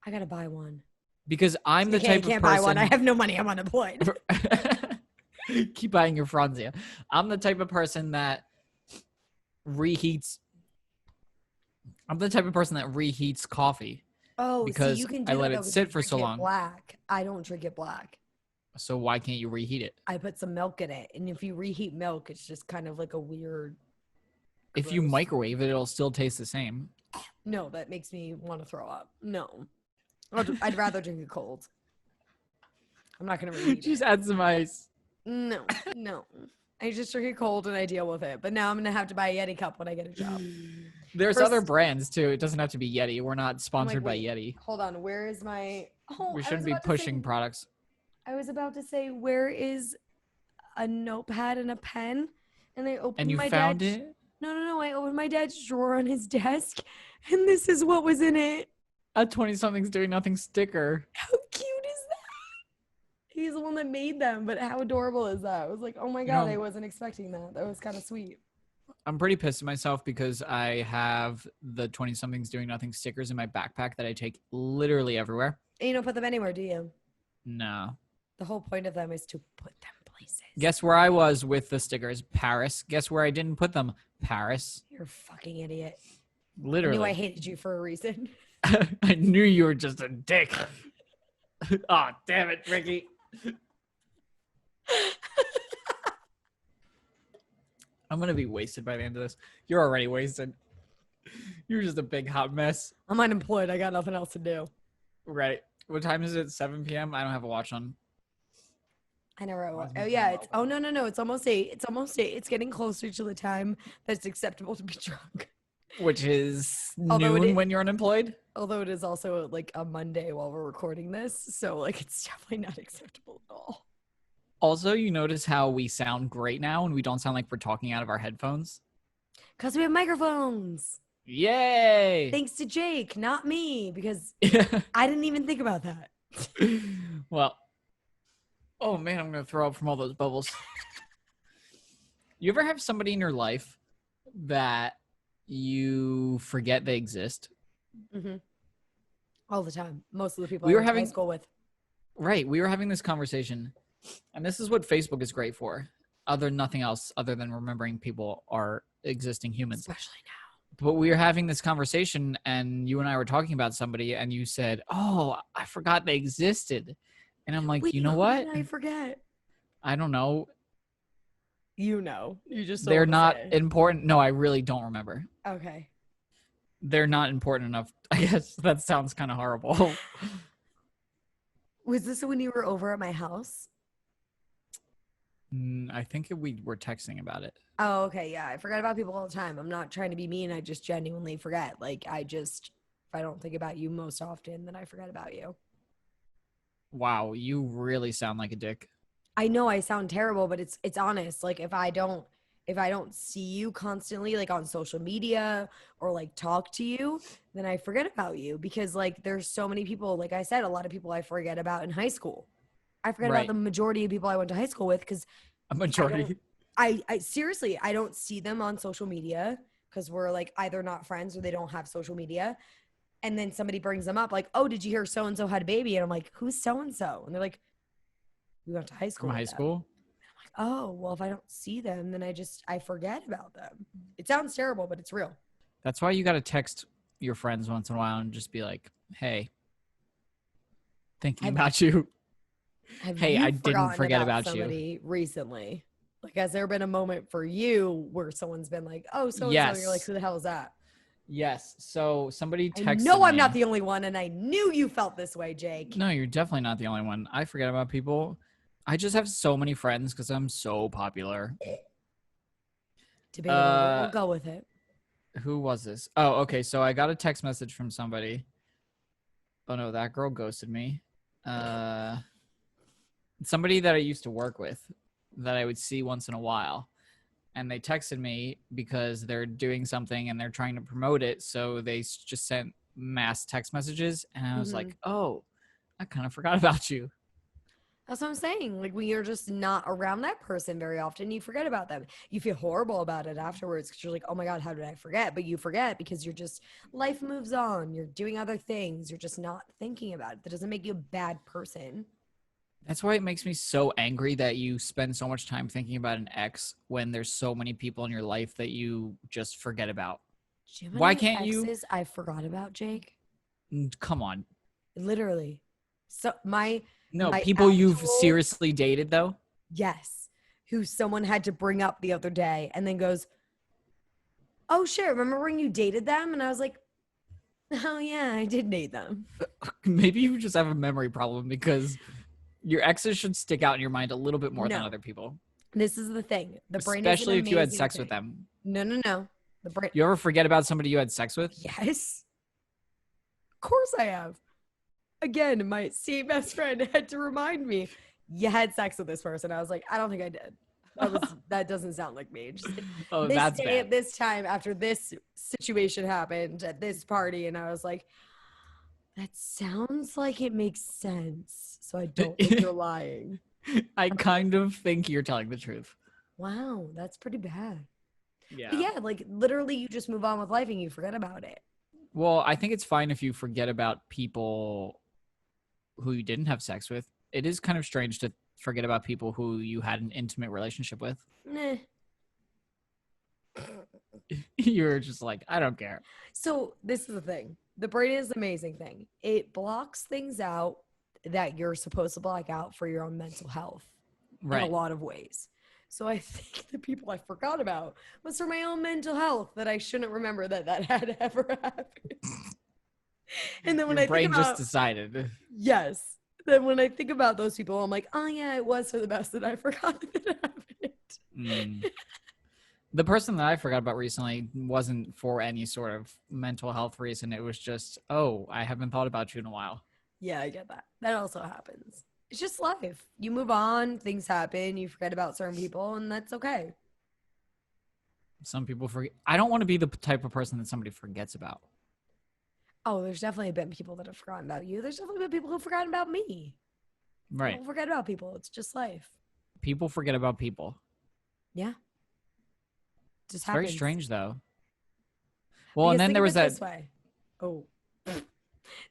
Speaker 2: I gotta buy one.
Speaker 1: Because I'm the type of person.
Speaker 2: I can't buy one. I have no money. I'm unemployed.
Speaker 1: Keep buying your Franzia. I'm the type of person that reheats. I'm the type of person that reheats coffee.
Speaker 2: Oh,
Speaker 1: because
Speaker 2: so you can do
Speaker 1: I let
Speaker 2: that
Speaker 1: it sit for so long.
Speaker 2: Black. I don't drink it black.
Speaker 1: So why can't you reheat it?
Speaker 2: I put some milk in it, and if you reheat milk, it's just kind of like a weird.
Speaker 1: If you microwave it, it'll still taste the same.
Speaker 2: No, that makes me want to throw up. No, I'd rather drink it cold. I'm not gonna reheat it.
Speaker 1: Just add some ice.
Speaker 2: No. I just drink it cold and I deal with it. But now I'm gonna have to buy a Yeti cup when I get a job.
Speaker 1: There's other brands too. It doesn't have to be Yeti. We're not sponsored by Yeti.
Speaker 2: Hold on. Where is my? Oh,
Speaker 1: we shouldn't be pushing products.
Speaker 2: I was about to say, where is a notepad and a pen? And I opened
Speaker 1: and you
Speaker 2: my
Speaker 1: found
Speaker 2: dad's.
Speaker 1: it?
Speaker 2: No. I opened my dad's drawer on his desk, and this is what was in it.
Speaker 1: A 20-something's doing nothing sticker.
Speaker 2: How cute is that? He's the one that made them, but how adorable is that? I was like, oh my God, I wasn't expecting that. That was kind of sweet.
Speaker 1: I'm pretty pissed at myself because I have the 20-somethings doing nothing stickers in my backpack that I take literally everywhere.
Speaker 2: And you don't put them anywhere, do you?
Speaker 1: No.
Speaker 2: The whole point of them is to put them places.
Speaker 1: Guess where I was with the stickers? Paris. Guess where I didn't put them? Paris.
Speaker 2: You're a fucking idiot.
Speaker 1: Literally.
Speaker 2: I knew I hated you for a reason.
Speaker 1: I knew you were just a dick. Oh, damn it, Ricki. I'm going to be wasted by the end of this. You're already wasted. You're just a big hot mess.
Speaker 2: I'm unemployed. I got nothing else to do.
Speaker 1: Right. What time is it? 7 p.m.? I don't have a watch on.
Speaker 2: I never. Oh, yeah. No. It's almost 8. It's almost 8. It's getting closer to the time that's acceptable to be drunk.
Speaker 1: Which is noon when you're unemployed?
Speaker 2: Although it is also like a Monday while we're recording this. So like it's definitely not acceptable at all.
Speaker 1: Also, you notice how we sound great now and we don't sound like we're talking out of our headphones?
Speaker 2: Because we have microphones.
Speaker 1: Yay!
Speaker 2: Thanks to Jake, not me, because I didn't even think about that.
Speaker 1: Well, oh man, I'm going to throw up from all those bubbles. You ever have somebody in your life that you forget they exist?
Speaker 2: Mm-hmm. All the time. Most of the people I went to high school with.
Speaker 1: Right. We were having this conversation, and this is what Facebook is great for. Nothing else other than remembering people are existing humans.
Speaker 2: Especially now.
Speaker 1: But we were having this conversation, and you and I were talking about somebody, and you said, "Oh, I forgot they existed." And I'm like, you know what?
Speaker 2: I forget.
Speaker 1: I don't know.
Speaker 2: You know. You just
Speaker 1: they're not important. No, I really don't remember.
Speaker 2: Okay.
Speaker 1: They're not important enough. I guess that sounds kind of horrible.
Speaker 2: Was this when you were over at my house?
Speaker 1: I think we were texting about it.
Speaker 2: Oh, okay. Yeah. I forget about people all the time. I'm not trying to be mean. I just genuinely forget. Like, if I don't think about you most often, then I forget about you.
Speaker 1: Wow. You really sound like a dick.
Speaker 2: I know I sound terrible, but it's honest. Like, if if I don't see you constantly like on social media or like talk to you, then I forget about you because like there's so many people, like I said, a lot of people I forget about in high school. I forget about
Speaker 1: Right.
Speaker 2: the majority of people I went to high school with because
Speaker 1: A
Speaker 2: I don't
Speaker 1: majority.
Speaker 2: I seriously I don't see them on social media because we're like either not friends or they don't have social media. And then somebody brings them up like, oh, did you hear so and so had a baby? And I'm like, who's so and so? And they're like, we went to high
Speaker 1: From
Speaker 2: school
Speaker 1: high
Speaker 2: with them.
Speaker 1: school.
Speaker 2: Oh, well, if I don't see them, then I forget about them. It sounds terrible, but it's real.
Speaker 1: That's why you got to text your friends once in a while and just be like, hey, thinking
Speaker 2: Have
Speaker 1: about you.
Speaker 2: have
Speaker 1: Hey, I
Speaker 2: you
Speaker 1: didn't
Speaker 2: forgotten
Speaker 1: forget
Speaker 2: about
Speaker 1: about you.
Speaker 2: somebody recently? Like, has there been a moment for you where someone's been like, oh, so and so, and you're like,
Speaker 1: Yes.
Speaker 2: who the hell is that?
Speaker 1: Yes. So somebody
Speaker 2: I
Speaker 1: texted
Speaker 2: know I'm not
Speaker 1: me.
Speaker 2: the only one, and I knew you felt this way, Jake.
Speaker 1: No, you're definitely not the only one. I forget about people. I just have so many friends because I'm so popular.
Speaker 2: Debatable, but we'll
Speaker 1: Uh,
Speaker 2: go with it.
Speaker 1: who was this? Oh, okay. So I got a text message from somebody. Oh no, that girl ghosted me. Uh, somebody that I used to work with that I would see once in a while. And they texted me because they're doing something and they're trying to promote it. So they just sent mass text messages. And I was
Speaker 2: Hmm.
Speaker 1: like, oh, I kind of forgot about you.
Speaker 2: That's what I'm saying. Like when you're just not around that person very often, you forget about them. You feel horrible about it afterwards because you're like, oh my God, how did I forget? But you forget because you're just, life moves on. You're doing other things. You're just not thinking about it. That doesn't make you a bad person.
Speaker 1: That's why it makes me so angry that you spend so much time thinking about an ex when there's so many people in your life that you just forget about.
Speaker 2: Do you know how
Speaker 1: Why
Speaker 2: many
Speaker 1: can't you?
Speaker 2: exes I forgot about, Jake?
Speaker 1: Come on.
Speaker 2: Literally. So
Speaker 1: No,
Speaker 2: my
Speaker 1: people you've
Speaker 2: actual
Speaker 1: seriously dated though.
Speaker 2: yes, who someone had to bring up the other day and then goes, oh shit, remember when you dated them? And I was like, oh yeah, I did date them.
Speaker 1: Maybe you just have a memory problem because your exes should stick out in your mind a little bit more than
Speaker 2: No,
Speaker 1: other people,
Speaker 2: this is the thing. The brain is an
Speaker 1: especially if you had
Speaker 2: amazing
Speaker 1: sex with
Speaker 2: thing.
Speaker 1: them.
Speaker 2: No, no, no. The brain,
Speaker 1: You ever forget about somebody you had sex with?
Speaker 2: yes, of course I have. Again, my same best friend had to remind me, you had sex with this person. I was like, I don't think I did. That doesn't sound like me. Just like,
Speaker 1: Oh,
Speaker 2: this
Speaker 1: that's
Speaker 2: day
Speaker 1: bad.
Speaker 2: at this time after this situation happened at this party, and I was like, that sounds like it makes sense. So I don't think you're lying.
Speaker 1: I
Speaker 2: I'm like,
Speaker 1: kind of think you're telling the truth.
Speaker 2: wow, that's pretty bad. But
Speaker 1: Yeah.
Speaker 2: yeah, like literally you just move on with life and you forget about it.
Speaker 1: Well, I think it's fine if you forget about people who you didn't have sex with. It is kind of strange to forget about people who you had an intimate relationship with.
Speaker 2: Meh.
Speaker 1: You're just like, I don't care.
Speaker 2: So this is the thing. The brain is an amazing thing. It blocks things out that you're supposed to block out for your own mental health in a
Speaker 1: Right.
Speaker 2: lot of ways. So I think the people I forgot about was for my own mental health that I shouldn't remember that that had ever happened. And then when
Speaker 1: Your
Speaker 2: I think
Speaker 1: brain just
Speaker 2: about
Speaker 1: decided.
Speaker 2: yes, then when I think about those people, I'm like, oh yeah, it was for the best that I forgot that it happened.
Speaker 1: Mm. The person that I forgot about recently wasn't for any sort of mental health reason. It was just, oh, I haven't thought about you in a while.
Speaker 2: Yeah, I get that. That also happens. It's just life. You move on, things happen, you forget about certain people, and that's okay.
Speaker 1: Some people forget. I don't want to be the type of person that somebody forgets about.
Speaker 2: Oh, there's definitely been people that have forgotten about you. There's definitely been people who've forgotten about me.
Speaker 1: Right.
Speaker 2: People forget about people. It's just life.
Speaker 1: People forget about people.
Speaker 2: Yeah, just
Speaker 1: It's very
Speaker 2: happens.
Speaker 1: strange, though. Well, and
Speaker 2: Because
Speaker 1: then
Speaker 2: think
Speaker 1: there
Speaker 2: of
Speaker 1: was
Speaker 2: it this
Speaker 1: that.
Speaker 2: way. Oh,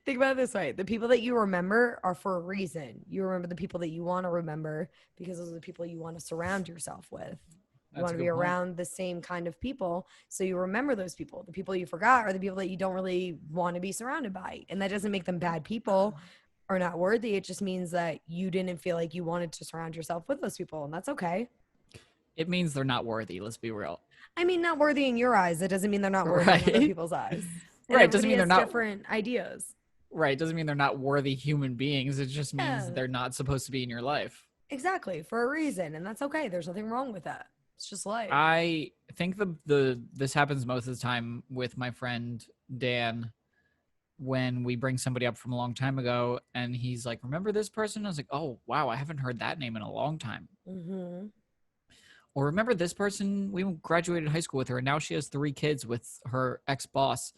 Speaker 2: think about it this way. The people that you remember are for a reason. You remember the people that you want to remember because those are the people you want to surround yourself with. You
Speaker 1: That's
Speaker 2: want
Speaker 1: a
Speaker 2: to be
Speaker 1: good point.
Speaker 2: around the same kind of people. So you remember those people. The people you forgot are the people that you don't really want to be surrounded by. And that doesn't make them bad people or not worthy. It just means that you didn't feel like you wanted to surround yourself with those people. And that's okay.
Speaker 1: It means they're not worthy. Let's be real.
Speaker 2: I mean, not worthy in your eyes. It doesn't mean they're not worthy in other
Speaker 1: Right.
Speaker 2: people's eyes. And
Speaker 1: Right. Doesn't
Speaker 2: everybody
Speaker 1: mean they're
Speaker 2: has
Speaker 1: not.
Speaker 2: different ideas.
Speaker 1: Right. Doesn't mean they're not worthy human beings. It just means
Speaker 2: Yeah,
Speaker 1: they're not supposed to be in your life.
Speaker 2: exactly. For a reason. And that's okay. There's nothing wrong with that. It's just life.
Speaker 1: I think the this happens most of the time with my friend Dan when we bring somebody up from a long time ago and he's like, remember this person? I was like, oh wow, I haven't heard that name in a long time.
Speaker 2: Hmm.
Speaker 1: Or remember this person? We graduated high school with her, and now she has 3 kids with her ex-boss.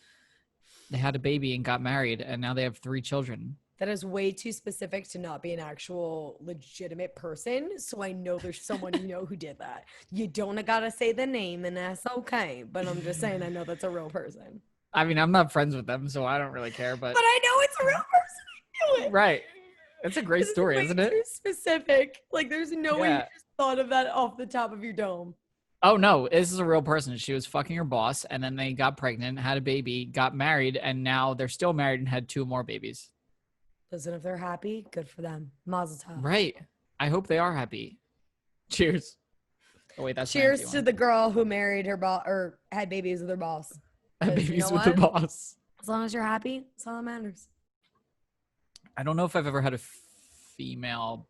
Speaker 1: They had a baby and got married, and now they have 3 children.
Speaker 2: That is way too specific to not be an actual legitimate person. So I know there's someone you know who did that. You don't gotta say the name, and that's okay. But I'm just saying, I know that's a real person.
Speaker 1: I mean, I'm not friends with them, so I don't really care. But
Speaker 2: I know it's a real person. I knew it.
Speaker 1: right, it's a great story,
Speaker 2: Way
Speaker 1: isn't it?
Speaker 2: Too specific. Like there's no way you
Speaker 1: Yeah.
Speaker 2: just thought of that off the top of your dome.
Speaker 1: Oh no, this is a real person. She was fucking her boss, and then they got pregnant, had a baby, got married, and now they're still married and had 2 more babies.
Speaker 2: Listen, if they're happy, good for them. Mazel tov.
Speaker 1: Right. I hope they are happy. Cheers. Oh wait, that's
Speaker 2: Cheers to the girl who married her boss or had babies with her boss. 'Cause
Speaker 1: babies
Speaker 2: you know
Speaker 1: with the
Speaker 2: what?
Speaker 1: boss.
Speaker 2: As long as you're happy, that's all that matters.
Speaker 1: I don't know if I've ever had a female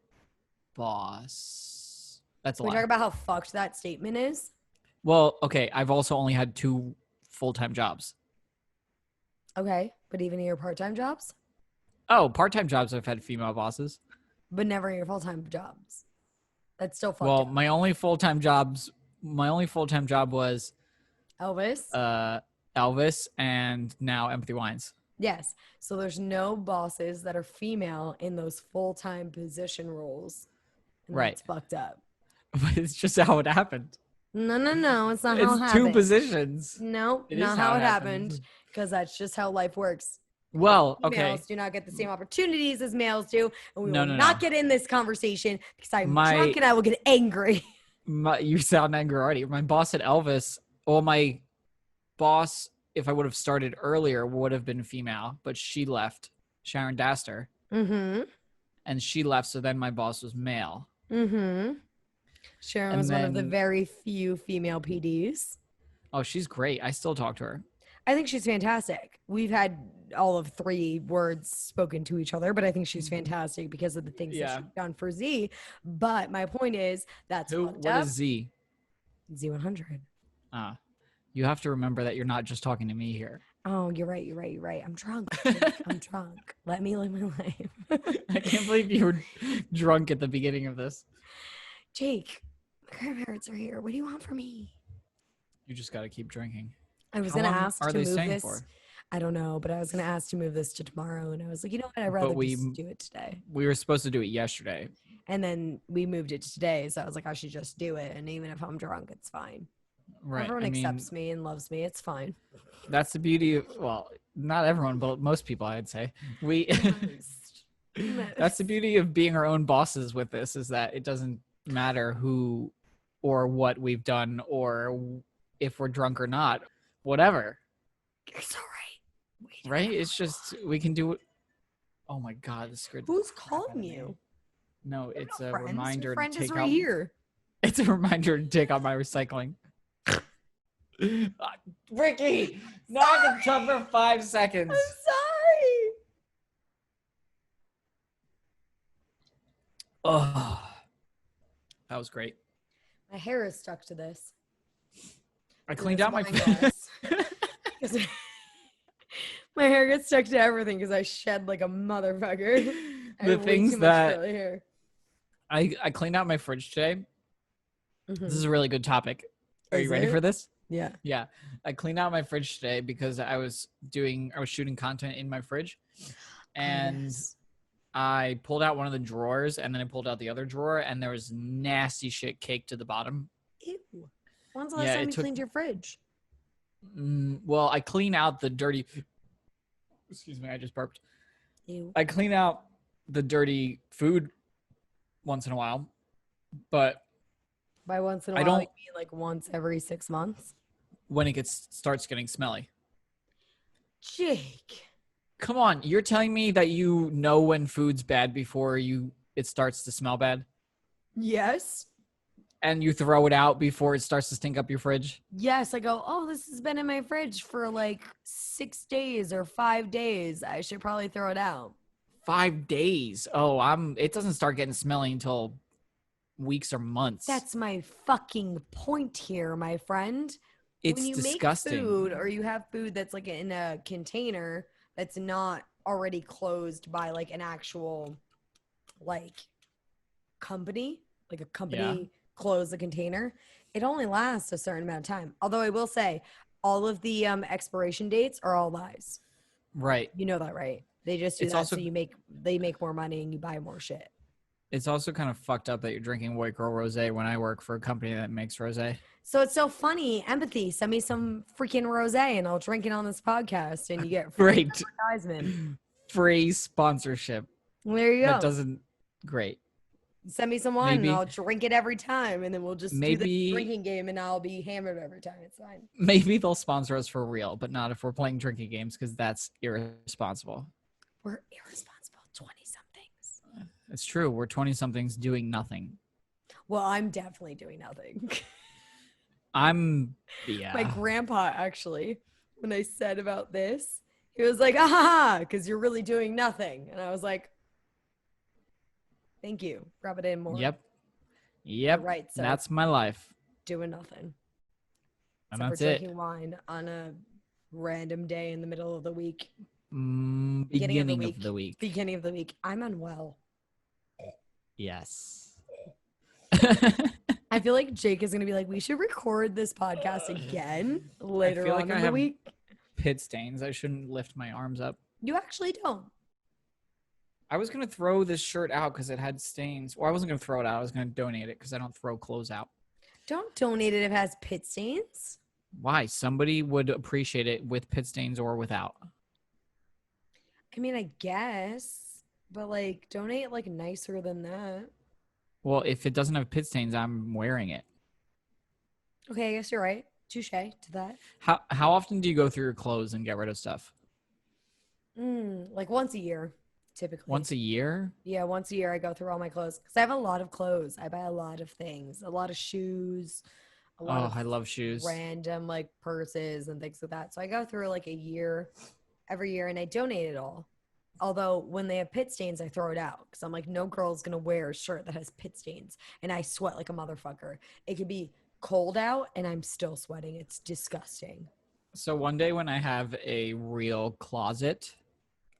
Speaker 1: boss. That's a
Speaker 2: We
Speaker 1: lie.
Speaker 2: talk about how fucked that statement is.
Speaker 1: Well, okay, I've also only had 2 full-time jobs.
Speaker 2: Okay, but even in your part-time jobs,
Speaker 1: Oh, part-time jobs I've had female bosses.
Speaker 2: but never in your full-time jobs. That's still fucked
Speaker 1: Well,
Speaker 2: up.
Speaker 1: my only full-time job was
Speaker 2: Elvis.
Speaker 1: Elvis and now Empathy Wines.
Speaker 2: Yes. So there's no bosses that are female in those full-time position roles. And
Speaker 1: Right.
Speaker 2: That's fucked up.
Speaker 1: But it's just how it happened.
Speaker 2: No. It's not how it
Speaker 1: It's 2
Speaker 2: happened.
Speaker 1: positions.
Speaker 2: No,
Speaker 1: It
Speaker 2: not
Speaker 1: is
Speaker 2: how
Speaker 1: how
Speaker 2: it
Speaker 1: it
Speaker 2: happened.
Speaker 1: happened.
Speaker 2: Because that's just how life works.
Speaker 1: Well, okay.
Speaker 2: Females do not get the same opportunities as males do. And we
Speaker 1: No,
Speaker 2: will
Speaker 1: no,
Speaker 2: not
Speaker 1: no.
Speaker 2: get in this conversation because I'm
Speaker 1: My-
Speaker 2: drunk and I will get angry.
Speaker 1: You sound angry already. My boss at Elvis, well, my boss, if I would have started earlier, would have been female, but she left, Sharon Daster,
Speaker 2: Mm-hmm.
Speaker 1: and she left, so then my boss was male.
Speaker 2: Mm-hmm. Sharon
Speaker 1: And
Speaker 2: was one of the
Speaker 1: then-
Speaker 2: very few female PDs.
Speaker 1: Oh, she's great. I still talk to her.
Speaker 2: I think she's fantastic. We've had all of 3 words spoken to each other, but I think she's fantastic because of the things that
Speaker 1: Yeah.
Speaker 2: she's done for Z. But my point is, that's
Speaker 1: Who?
Speaker 2: fucked
Speaker 1: What
Speaker 2: up.
Speaker 1: is Z?
Speaker 2: Z100.
Speaker 1: You have to remember that you're not just talking to me here.
Speaker 2: Oh, you're right. I'm drunk. I'm drunk. Let me live my life.
Speaker 1: I can't believe you were drunk at the beginning of this.
Speaker 2: Jake, my grandparents are here. What do you want from me?
Speaker 1: You just got to keep drinking.
Speaker 2: I was
Speaker 1: How
Speaker 2: going to
Speaker 1: long
Speaker 2: ask
Speaker 1: are
Speaker 2: to
Speaker 1: they
Speaker 2: move
Speaker 1: staying
Speaker 2: this.
Speaker 1: for?
Speaker 2: I don't know, but I was going to ask to move this to tomorrow. And I was like, you know what? I'd rather
Speaker 1: we-
Speaker 2: just do it today.
Speaker 1: We were supposed to do it yesterday.
Speaker 2: And then we moved it to today. So I was like, I should just do it. And even if I'm drunk, it's fine.
Speaker 1: Right.
Speaker 2: Everyone
Speaker 1: I mean,
Speaker 2: accepts me and loves me. It's fine.
Speaker 1: that's the beauty of, well, not everyone, but most people, I'd say. That's the beauty of being our own bosses with this, is that it doesn't matter who or what we've done or if we're drunk or not, whatever.
Speaker 2: You're so right.
Speaker 1: Right? It's just, we can do it. Oh my God, this scared the
Speaker 2: Who's
Speaker 1: crap out of
Speaker 2: calling
Speaker 1: me.
Speaker 2: you?
Speaker 1: No, it's a
Speaker 2: Friends?
Speaker 1: reminder
Speaker 2: Your friend
Speaker 1: to
Speaker 2: is
Speaker 1: take
Speaker 2: right
Speaker 1: out.
Speaker 2: here.
Speaker 1: It's a reminder to take out my recycling. Ricki, not the tub for 5 seconds.
Speaker 2: I'm sorry.
Speaker 1: Oh, that was great.
Speaker 2: My hair is stuck to this.
Speaker 1: I cleaned out my.
Speaker 2: wine glass. 'Cause my hair gets stuck to everything because I shed like a motherfucker. I
Speaker 1: The
Speaker 2: have way
Speaker 1: things
Speaker 2: too much
Speaker 1: that
Speaker 2: curly hair.
Speaker 1: I cleaned out my fridge today.
Speaker 2: Mhm.
Speaker 1: This is a really good topic. Are you
Speaker 2: Is
Speaker 1: ready
Speaker 2: it?
Speaker 1: for this?
Speaker 2: Yeah.
Speaker 1: Yeah, I cleaned out my fridge today because I was shooting content in my fridge, and
Speaker 2: yes.
Speaker 1: I pulled out one of the drawers, and then I pulled out the other drawer, and there was nasty shit caked to the bottom.
Speaker 2: Ew. When's the last
Speaker 1: Yeah,
Speaker 2: time
Speaker 1: it
Speaker 2: you
Speaker 1: took-
Speaker 2: cleaned your fridge?
Speaker 1: Well, I clean out the dirty. Excuse me, I just burped.
Speaker 2: Ew.
Speaker 1: I clean out the dirty food once in a while, but
Speaker 2: By once in a
Speaker 1: I
Speaker 2: while, you
Speaker 1: don't-
Speaker 2: mean like once every 6 months?
Speaker 1: when it starts getting smelly.
Speaker 2: Jake.
Speaker 1: Come on, you're telling me that you know when food's bad before it starts to smell bad,
Speaker 2: Yes.
Speaker 1: and you throw it out before it starts to stink up your fridge?
Speaker 2: Yes. I go, oh, this has been in my fridge for like 6 days or 5 days. I should probably throw it out.
Speaker 1: 5 days. Oh, it doesn't start getting smelly until weeks or months.
Speaker 2: That's my fucking point here, my friend.
Speaker 1: It's
Speaker 2: when you
Speaker 1: disgusting.
Speaker 2: make food or you have food that's like in a container that's not already closed by like an actual like company, like a company closed the container, It only lasts a certain amount of time. Although I will say, all of the expiration dates are all lies.
Speaker 1: Right.
Speaker 2: You know that, right? They just do
Speaker 1: It's
Speaker 2: that
Speaker 1: also
Speaker 2: so they make more money and you buy more shit.
Speaker 1: it's also kind of fucked up that you're drinking white girl rosé when I work for a company that makes rosé.
Speaker 2: So it's so funny. Empathy. Send me some freaking rosé and I'll drink it on this podcast and you get free
Speaker 1: Great.
Speaker 2: advertisement.
Speaker 1: Free sponsorship.
Speaker 2: There you
Speaker 1: That
Speaker 2: go.
Speaker 1: doesn't great.
Speaker 2: Send me some wine and
Speaker 1: Maybe
Speaker 2: I'll drink it every time and then we'll just do the
Speaker 1: maybe
Speaker 2: drinking game and I'll be hammered every time. It's fine.
Speaker 1: maybe they'll sponsor us for real, but not if we're playing drinking games because that's irresponsible.
Speaker 2: We're irresponsible 20 somethings.
Speaker 1: It's true. We're 20 somethings doing nothing.
Speaker 2: Well, I'm definitely doing nothing.
Speaker 1: Yeah.
Speaker 2: My grandpa actually, when I said about this, he was like, ah, because you're really doing nothing. And I was like, thank you. Rub it in more.
Speaker 1: Yep.
Speaker 2: Right. So
Speaker 1: That's my life.
Speaker 2: doing nothing.
Speaker 1: And
Speaker 2: Except
Speaker 1: that's
Speaker 2: for
Speaker 1: it.
Speaker 2: drinking wine on a random day in the middle of the week.
Speaker 1: Beginning of the week.
Speaker 2: Beginning of the week. I'm unwell.
Speaker 1: Yes.
Speaker 2: I feel like Jake is going to be like, we should record this podcast again later
Speaker 1: feel
Speaker 2: on
Speaker 1: like I
Speaker 2: in the
Speaker 1: have
Speaker 2: week.
Speaker 1: Pit stains. I shouldn't lift my arms up.
Speaker 2: You actually don't.
Speaker 1: I was going to throw this shirt out because it had stains. Well, I wasn't going to throw it out. I was going to donate it because I don't throw clothes out.
Speaker 2: Don't donate it if it has pit stains.
Speaker 1: Why? Somebody would appreciate it with pit stains or without.
Speaker 2: I mean, I guess, but like, donate like nicer than that.
Speaker 1: Well, if it doesn't have pit stains, I'm wearing it.
Speaker 2: Okay, I guess you're right. Touche to that.
Speaker 1: How often do you go through your clothes and get rid of stuff?
Speaker 2: Like once a year, typically.
Speaker 1: Once a year?
Speaker 2: Yeah, once a year I go through all my clothes because I have a lot of clothes. I buy a lot of things, a lot of shoes, a lot of
Speaker 1: I love shoes.
Speaker 2: random like purses and things like that. So I go through like a year every year and I donate it all. Although when they have pit stains, I throw it out because I'm like, no girl's gonna wear a shirt that has pit stains, and I sweat like a motherfucker. It could be cold out and I'm still sweating. It's disgusting.
Speaker 1: So one day when I have a real closet,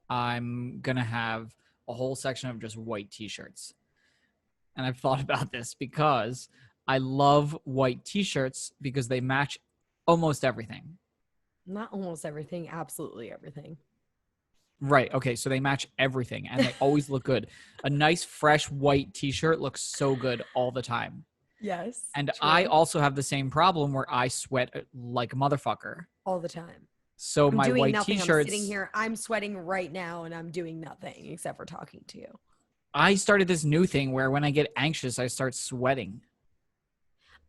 Speaker 1: I'm going to have a whole section of just white t-shirts. And I've thought about this because I love white t-shirts because they match almost everything.
Speaker 2: Not almost everything, absolutely everything.
Speaker 1: Right. Okay. So they match everything and they always look good. A nice, fresh white t-shirt looks so good all the time.
Speaker 2: Yes.
Speaker 1: And
Speaker 2: true.
Speaker 1: I also have the same problem where I sweat like a motherfucker.
Speaker 2: All the time.
Speaker 1: So
Speaker 2: I'm
Speaker 1: my
Speaker 2: doing
Speaker 1: white
Speaker 2: nothing.
Speaker 1: t-shirts.
Speaker 2: I'm sitting here. I'm sweating right now and I'm doing nothing except for talking to you.
Speaker 1: I started this new thing where when I get anxious, I start sweating.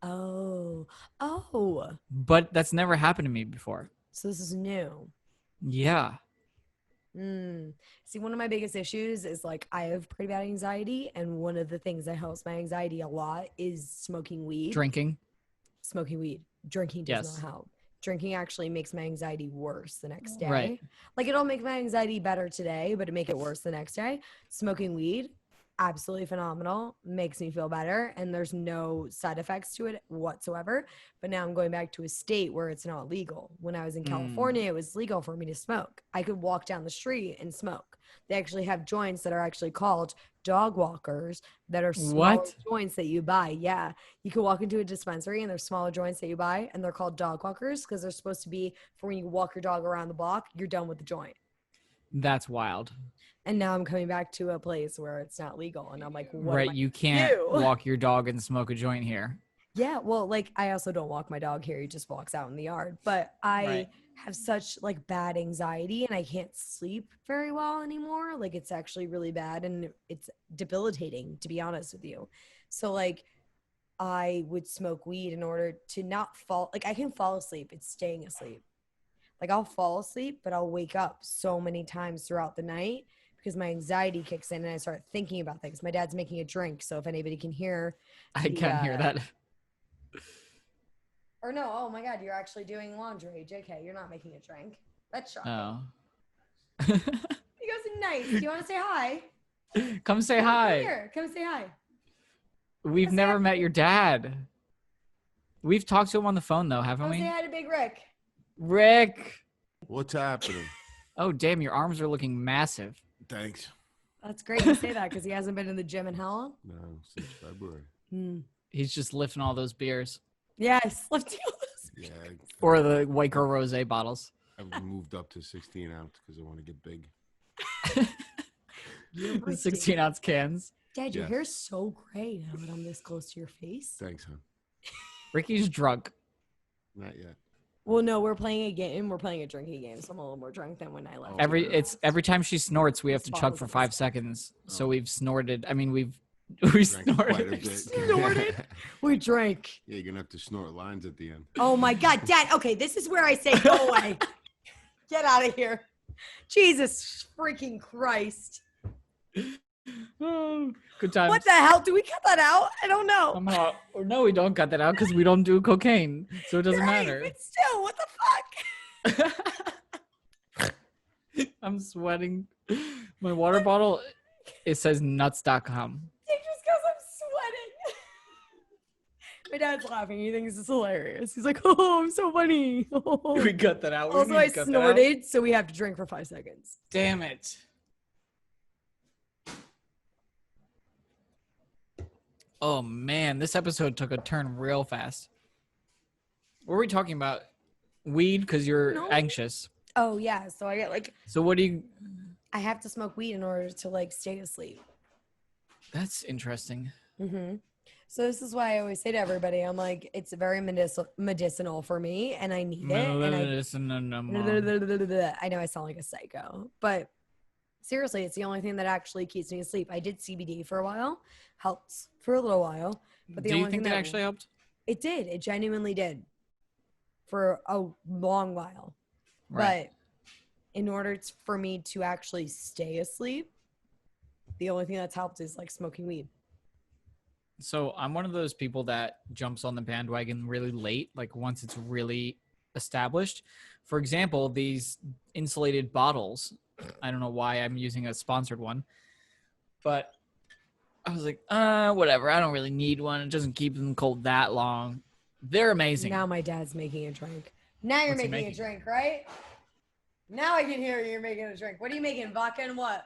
Speaker 2: Oh.
Speaker 1: But that's never happened to me before.
Speaker 2: So this is new.
Speaker 1: Yeah.
Speaker 2: See, one of my biggest issues is like I have pretty bad anxiety, and one of the things that helps my anxiety a lot is smoking weed.
Speaker 1: Drinking.
Speaker 2: Smoking weed. Drinking does not help. Drinking actually makes my anxiety worse the next day.
Speaker 1: Right.
Speaker 2: Like it'll make my anxiety better today, but it make it worse the next day. Smoking weed, absolutely phenomenal, makes me feel better, and there's no side effects to it whatsoever. But now I'm going back to a state where it's not legal. When I was in California, it was legal for me to smoke. I could walk down the street and smoke. They actually have joints that are actually called dog walkers that are smaller joints that you buy. Yeah. You can walk into a dispensary and there's smaller joints that you buy, and they're called dog walkers because they're supposed to be for when you walk your dog around the block, you're done with the joint.
Speaker 1: That's wild.
Speaker 2: And now I'm coming back to a place where it's not legal. And I'm like, what
Speaker 1: right. You can't walk your dog and smoke a joint here.
Speaker 2: Yeah. Well, like I also don't walk my dog here. He just walks out in the yard. But I have such like bad anxiety and I can't sleep very well anymore. Like it's actually really bad and it's debilitating, to be honest with you. So like I would smoke weed in order to not fall. Like I can fall asleep. It's staying asleep. Like I'll fall asleep, but I'll wake up so many times throughout the night because my anxiety kicks in and I start thinking about things. My dad's making a drink, so if anybody can hear.
Speaker 1: I can't hear that.
Speaker 2: Or no, oh my God, you're actually doing laundry. JK, you're not making a drink. That's shocking.
Speaker 1: Oh.
Speaker 2: He goes, nice. Do you want to say hi?
Speaker 1: Come say hi.
Speaker 2: Come here. Come say hi.
Speaker 1: We've never met your dad. We've talked to him on the phone though, haven't we?
Speaker 2: Say hi to Big Rick.
Speaker 1: Rick.
Speaker 3: What's happening?
Speaker 1: Oh, damn, your arms are looking massive.
Speaker 3: Thanks.
Speaker 2: That's great you say that because he hasn't been in the gym in how long?
Speaker 3: No, since February.
Speaker 1: He's just lifting all those beers.
Speaker 2: Yes, let's do those.
Speaker 3: Yeah,
Speaker 1: Or the White Girl Rosé bottles.
Speaker 3: I've moved up to 16 ounce because I want to get big.
Speaker 2: You're
Speaker 1: The 16-ounce cans.
Speaker 2: Dad, your
Speaker 3: Yes.
Speaker 2: hair's so gray now that I'm this close to your face.
Speaker 3: Thanks, hon.
Speaker 1: Ricky's drunk.
Speaker 3: Not yet.
Speaker 2: Well, no, we're playing a game. We're playing a drinking game, so I'm a little more drunk than when I left.
Speaker 3: Oh.
Speaker 1: Every time she snorts, we have to chug for 5 seconds. So we've snorted. I mean, we
Speaker 3: Drank quite a
Speaker 1: snorted.
Speaker 3: bit.
Speaker 2: Snorted? We drank.
Speaker 3: Yeah, you're gonna have to snort lines at the end.
Speaker 2: Oh my God, Dad. Okay, this is where I say go away. Get out of here. Jesus freaking Christ.
Speaker 1: Oh, good times.
Speaker 2: What the hell? Do we cut that out? I don't know.
Speaker 1: Somehow, or no, we don't cut that out because we don't do cocaine, so it doesn't
Speaker 2: Right,
Speaker 1: matter.
Speaker 2: but still, what the fuck?
Speaker 1: I'm sweating. My water bottle, it says nuts.com.
Speaker 2: Just because I'm sweating. My dad's laughing. He thinks it's hilarious. He's like, oh, I'm so funny.
Speaker 1: We cut that out. We
Speaker 2: Also,
Speaker 1: need
Speaker 2: I
Speaker 1: to cut that out.
Speaker 2: snorted, so we have to drink for 5 seconds.
Speaker 1: Damn it. Oh man, this episode took a turn real fast. What were we talking about? Weed because you're
Speaker 2: No.
Speaker 1: anxious.
Speaker 2: Oh, yeah. So I get like,
Speaker 1: So what do you?
Speaker 2: I have to smoke weed in order to like stay asleep.
Speaker 1: That's interesting.
Speaker 2: Mm-hmm. So this is why I always say to everybody, I'm like, it's very medicinal for me, and I need it. And I know I sound like a psycho, but seriously, it's the only thing that actually keeps me asleep. I did CBD for a while, helped for a little while, but the
Speaker 1: Do you
Speaker 2: only
Speaker 1: think
Speaker 2: thing
Speaker 1: that actually helped?
Speaker 2: it did, it genuinely did, for a long while.
Speaker 1: Right.
Speaker 2: But in order for me to actually stay asleep, the only thing that's helped is like smoking weed.
Speaker 1: So I'm one of those people that jumps on the bandwagon really late, like once it's really established. For example, these insulated bottles. I don't know why I'm using a sponsored one, but I was like, whatever. I don't really need one. It doesn't keep them cold that long. They're amazing.
Speaker 2: Now my dad's making a drink. Now you're
Speaker 1: What's he
Speaker 2: making a
Speaker 1: making?
Speaker 2: drink, right? Now I can hear you're making a drink. What are you making? Vodka and what?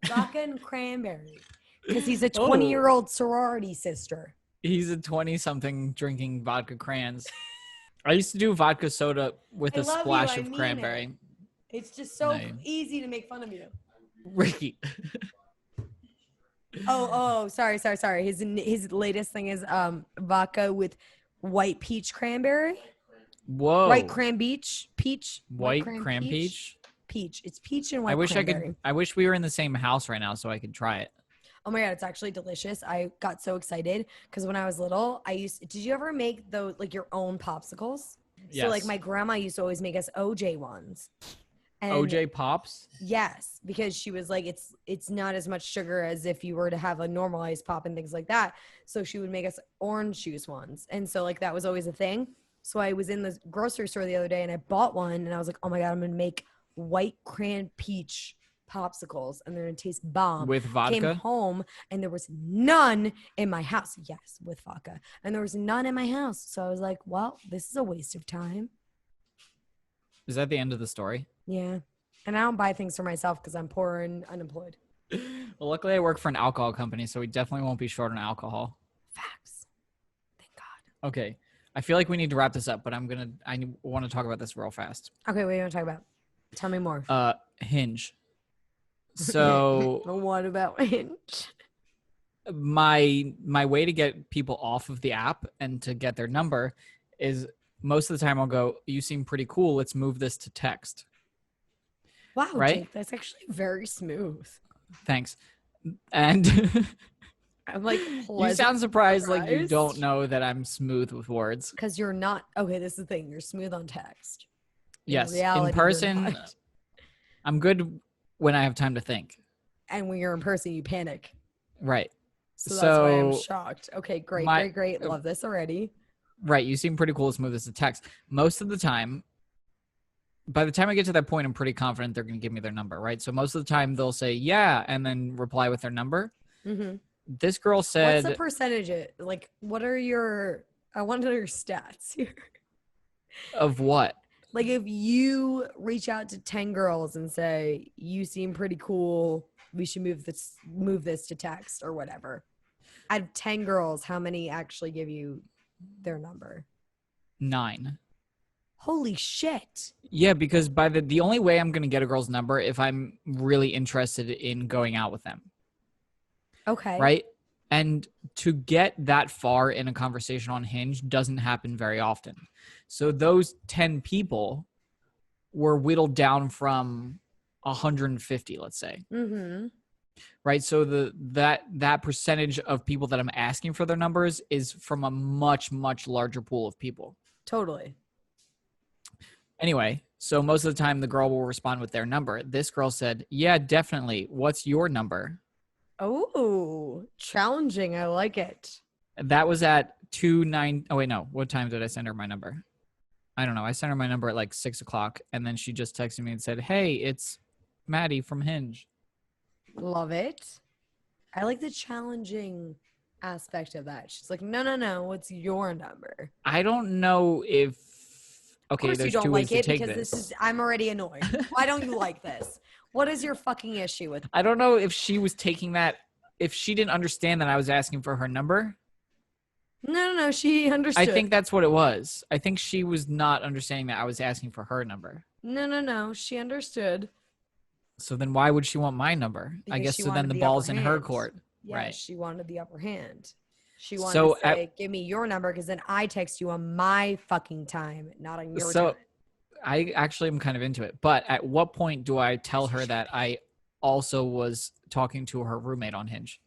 Speaker 2: Vodka and cranberry. Because he's a 20-year-old sorority sister.
Speaker 1: He's a 20-something drinking vodka crayons. I used to do vodka soda with
Speaker 2: I
Speaker 1: a
Speaker 2: love you,
Speaker 1: splash
Speaker 2: I
Speaker 1: of
Speaker 2: mean
Speaker 1: cranberry.
Speaker 2: it. It's just so
Speaker 1: Nice.
Speaker 2: easy to make fun of you.
Speaker 1: Ricki.
Speaker 2: Sorry. His latest thing is vodka with white peach cranberry.
Speaker 1: Whoa.
Speaker 2: White cran beach peach.
Speaker 1: White cran peach.
Speaker 2: Peach. It's peach and white
Speaker 1: I wish
Speaker 2: cranberry.
Speaker 1: I wish we were in the same house right now so I could try it.
Speaker 2: Oh my God, it's actually delicious. I got so excited because when I was little, did you ever make those, like your own popsicles?
Speaker 1: Yes.
Speaker 2: So like my grandma used to always make us OJ ones. And
Speaker 1: OJ Pops?
Speaker 2: yes, because she was like, it's not as much sugar as if you were to have a normalized pop and things like that. So she would make us orange juice ones. And so like that was always a thing. So I was in the grocery store the other day and I bought one and I was like, oh my God, I'm going to make white cran peach popsicles and they're going to taste bomb.
Speaker 1: With vodka?
Speaker 2: Came home and there was none in my house. Yes, with vodka. And there was none in my house. So I was like, well, this is a waste of time.
Speaker 1: Is that the end of the story?
Speaker 2: Yeah. And I don't buy things for myself because I'm poor and unemployed.
Speaker 1: Well, luckily I work for an alcohol company, so we definitely won't be short on alcohol.
Speaker 2: Facts. Thank God.
Speaker 1: Okay. I feel like we need to wrap this up, but I want to talk about this real fast.
Speaker 2: Okay, what do you want to talk about? Tell me more.
Speaker 1: Hinge. So
Speaker 2: What about Hinge?
Speaker 1: my way to get people off of the app and to get their number is most of the time I'll go, you seem pretty cool. Let's move this to text.
Speaker 2: Wow,
Speaker 1: Right?
Speaker 2: Jake, that's actually very smooth.
Speaker 1: Thanks. And
Speaker 2: I'm like,
Speaker 1: you sound surprised like you
Speaker 2: surprised.
Speaker 1: don't know that I'm smooth with words.
Speaker 2: because you're not. Okay, this is the thing. You're smooth on text.
Speaker 1: Yes.
Speaker 2: reality,
Speaker 1: In
Speaker 2: you're
Speaker 1: person,
Speaker 2: not.
Speaker 1: I'm good when I have time to think.
Speaker 2: And when you're in person, you panic.
Speaker 1: Right.
Speaker 2: So that's why I'm
Speaker 1: So,
Speaker 2: shocked. Okay, great,
Speaker 1: my-
Speaker 2: great. Love this already.
Speaker 1: Right. You seem pretty cool. Let's move this to text. Most of the time, by the time I get to that point, I'm pretty confident they're going to give me their number. Right. So most of the time they'll say, yeah, and then reply with their number.
Speaker 2: Mm-hmm.
Speaker 1: This girl said,
Speaker 2: What's the percentage? Like, what are your? I want to know your stats here.
Speaker 1: of what?
Speaker 2: Like, if you reach out to 10 girls and say you seem pretty cool, we should move this to text or whatever. Out of 10 girls, how many actually give you their number?
Speaker 1: 9.
Speaker 2: Holy shit.
Speaker 1: Yeah, because by the only way I'm going to get a girl's number if I'm really interested in going out with them.
Speaker 2: Okay.
Speaker 1: Right? And to get that far in a conversation on Hinge doesn't happen very often. So those 10 people were whittled down from 150, let's say.
Speaker 2: Mm-hmm.
Speaker 1: Right? So that percentage of people that I'm asking for their numbers is from a much, much larger pool of people.
Speaker 2: Totally.
Speaker 1: Anyway, so most of the time the girl will respond with their number. This girl said, yeah, definitely. What's your number?
Speaker 2: Oh, challenging. I like it.
Speaker 1: That was at 2:09. Oh, wait, no. What time did I send her my number? I don't know. I sent her my number at like 6 o'clock, and then she just texted me and said, hey, it's Maddie from Hinge.
Speaker 2: Love it. I like the challenging aspect of that. She's like, no. What's your number?
Speaker 1: I don't know if...
Speaker 2: Of
Speaker 1: Okay,
Speaker 2: course you
Speaker 1: there's
Speaker 2: don't
Speaker 1: two ways
Speaker 2: like
Speaker 1: to
Speaker 2: it
Speaker 1: take
Speaker 2: because
Speaker 1: this.
Speaker 2: I'm already annoyed. Why don't you like this? What is your fucking issue with
Speaker 1: I don't know if she was taking that... If she didn't understand that I was asking for her number.
Speaker 2: No. She understood.
Speaker 1: I think that's what it was. I think she was not understanding that I was asking for her number.
Speaker 2: No. She understood.
Speaker 1: So then why would she want my number? I
Speaker 2: Because
Speaker 1: guess
Speaker 2: she
Speaker 1: so then
Speaker 2: wanted
Speaker 1: the
Speaker 2: the
Speaker 1: ball's
Speaker 2: upper
Speaker 1: in her
Speaker 2: hand.
Speaker 1: court.
Speaker 2: Yeah,
Speaker 1: Right.
Speaker 2: she wanted the upper hand. She wanted
Speaker 1: So
Speaker 2: to say, give me your number because then I text you on my fucking time, not on your
Speaker 1: So
Speaker 2: time.
Speaker 1: I actually am kind of into it. But at what point do I tell her that I also was talking to her roommate on Hinge?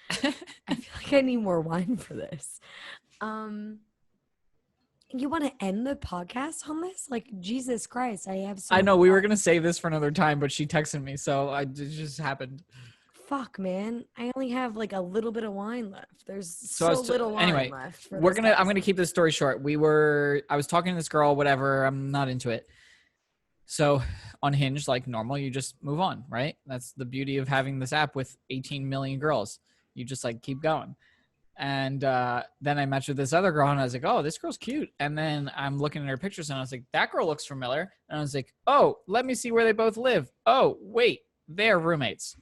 Speaker 2: I feel like I need more wine for this. You want to end the podcast on this? Like, Jesus Christ, I have so
Speaker 1: I know
Speaker 2: much
Speaker 1: we were
Speaker 2: wine.
Speaker 1: going to save this for another time, but she texted me. So it just happened.
Speaker 2: Fuck, man. I only have like a little bit of wine left. There's
Speaker 1: So I
Speaker 2: so
Speaker 1: was
Speaker 2: little wine
Speaker 1: anyway,
Speaker 2: left. For
Speaker 1: I'm
Speaker 2: this
Speaker 1: going to
Speaker 2: episode.
Speaker 1: keep this story short. I was talking to this girl, whatever. I'm not into it. So on Hinge, like normal, you just move on, right? That's the beauty of having this app with 18 million girls. You just like keep going. And then I matched with this other girl and I was like, oh, this girl's cute. And then I'm looking at her pictures and I was like, that girl looks familiar. And I was like, oh, let me see where they both live. Oh, wait, they're roommates.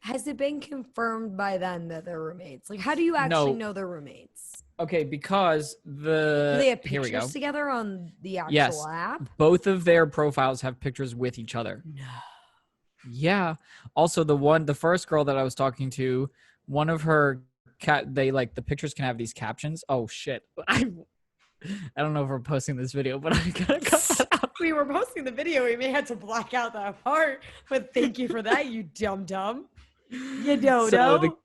Speaker 2: Has it been confirmed by then that they're roommates? Like, how do you actually
Speaker 1: No.
Speaker 2: know they're roommates?
Speaker 1: Okay, because
Speaker 2: Do they have
Speaker 1: here we go.
Speaker 2: pictures together on the actual
Speaker 1: Yes.
Speaker 2: app?
Speaker 1: Both of their profiles have pictures with each other.
Speaker 2: No.
Speaker 1: Yeah. Also, the first girl that I was talking to, one of her they like the pictures can have these captions. Oh shit! I don't know if we're posting this video, but I gotta cut that out.
Speaker 2: We were posting the video. We may have to black out that part, but thank you for that, you dumb. You don't
Speaker 1: So
Speaker 2: know.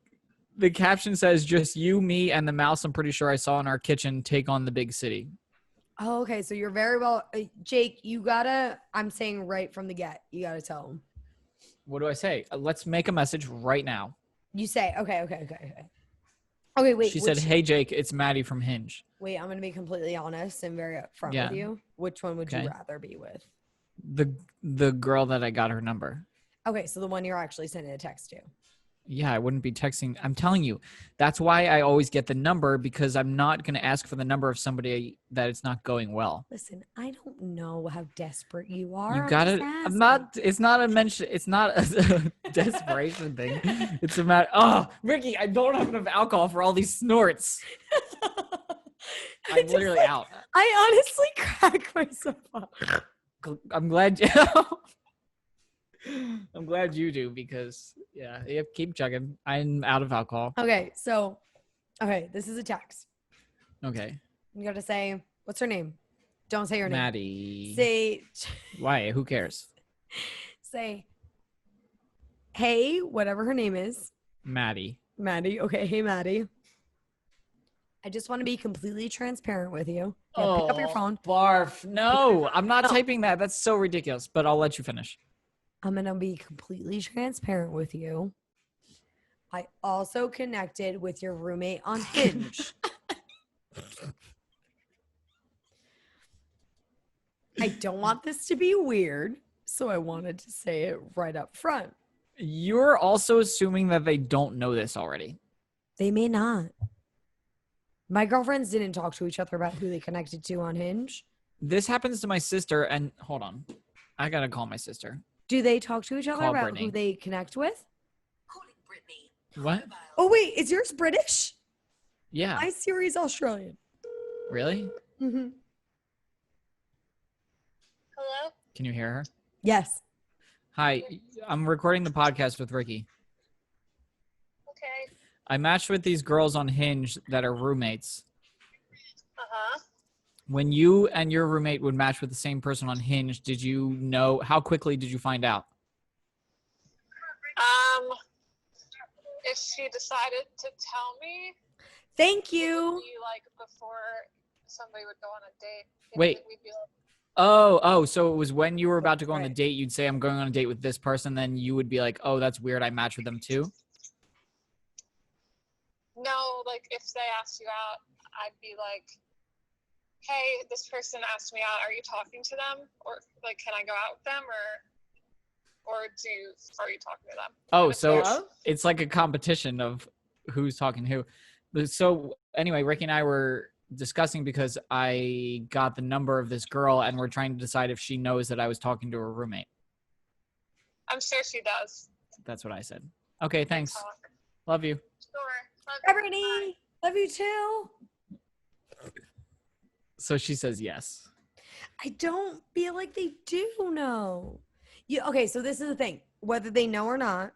Speaker 1: the caption says, "Just you, me, and the mouse." I'm pretty sure I saw in our kitchen take on the big city.
Speaker 2: Oh, okay. So you're very well, Jake. You gotta. I'm saying right from the get. You gotta tell him.
Speaker 1: What do I say? Let's make a message right now.
Speaker 2: You say okay. Okay, wait.
Speaker 1: She said, "Hey Jake, it's Maddie from Hinge."
Speaker 2: Wait, I'm gonna be completely honest and very upfront
Speaker 1: Yeah.
Speaker 2: with you. Which one would
Speaker 1: Okay.
Speaker 2: you rather be with?
Speaker 1: The girl that I got her number.
Speaker 2: Okay, so the one you're actually sending a text to.
Speaker 1: Yeah, I wouldn't be texting. I'm telling you, that's why I always get the number, because I'm not going to ask for the number of somebody that it's not going well.
Speaker 2: Listen, I don't know how desperate you are.
Speaker 1: You
Speaker 2: I'm
Speaker 1: got
Speaker 2: just
Speaker 1: it. I'm
Speaker 2: asking.
Speaker 1: not. It's not a mention. It's not a desperation thing. It's a matter. Oh, Ricki, I don't have enough alcohol for all these snorts. I'm
Speaker 2: just,
Speaker 1: literally
Speaker 2: like,
Speaker 1: out.
Speaker 2: I honestly crack myself up.
Speaker 1: I'm glad you. I'm glad you do, because yeah, keep chugging. I'm out of alcohol.
Speaker 2: Okay, so this is a text.
Speaker 1: Okay,
Speaker 2: You gotta say, what's her name? Don't say her name.
Speaker 1: Maddie.
Speaker 2: Say
Speaker 1: Why? Who cares?
Speaker 2: say, hey, whatever her name is.
Speaker 1: Maddie.
Speaker 2: Maddie. Okay, hey Maddie. I just want to be completely transparent with you. Yeah, pick up your phone.
Speaker 1: Barf. No, I'm not
Speaker 2: No.
Speaker 1: typing that. That's so ridiculous, but I'll let you finish.
Speaker 2: I'm gonna be completely transparent with you. I also connected with your roommate on Hinge. I don't want this to be weird, so I wanted to say it right up front.
Speaker 1: You're also assuming that they don't know this already.
Speaker 2: They may not. My girlfriends didn't talk to each other about who they connected to on Hinge.
Speaker 1: This happens to my sister, and hold on. I gotta call my sister.
Speaker 2: Do they talk to each other
Speaker 1: Call
Speaker 2: about
Speaker 1: Brittany.
Speaker 2: who they connect with?
Speaker 1: What?
Speaker 2: Oh, wait. Is yours British?
Speaker 1: Yeah.
Speaker 2: My Siri's Australian.
Speaker 1: Really?
Speaker 2: Mm-hmm.
Speaker 4: Hello?
Speaker 1: Can you hear her?
Speaker 2: Yes.
Speaker 1: Hi, I'm recording the podcast with Ricki.
Speaker 4: Okay.
Speaker 1: I matched with these girls on Hinge that are roommates.
Speaker 4: Uh-huh.
Speaker 1: When you and your roommate would match with the same person on Hinge, did you know, how quickly did you find out?
Speaker 4: If she decided to tell me,
Speaker 2: Thank
Speaker 4: it
Speaker 2: you.
Speaker 4: would be like before somebody would go on a date.
Speaker 1: Wait.
Speaker 4: We'd be like,
Speaker 1: Oh, so it was when you were about to go on the
Speaker 2: Right.
Speaker 1: date, you'd say, I'm going on a date with this person, then you would be like, oh, that's weird, I matched with them too?
Speaker 4: no, like if they asked you out, I'd be like, hey, this person asked me out. Are you talking to them? Or like, can I go out with them? Or are you talking to them?
Speaker 1: Oh,
Speaker 4: And if
Speaker 1: so
Speaker 4: they're-
Speaker 1: it's like a competition of who's talking to who. So anyway, Ricki and I were discussing because I got the number of this girl and we're trying to decide if she knows that I was talking to her roommate.
Speaker 4: I'm sure she does.
Speaker 1: That's what I said. Okay, thanks.
Speaker 4: Talk.
Speaker 1: Love you.
Speaker 4: Sure. Love
Speaker 2: Bye,
Speaker 4: you.
Speaker 2: Brittany. Love you too.
Speaker 1: So she says yes.
Speaker 2: I don't feel like they do know. Okay, so this is the thing. Whether they know or not,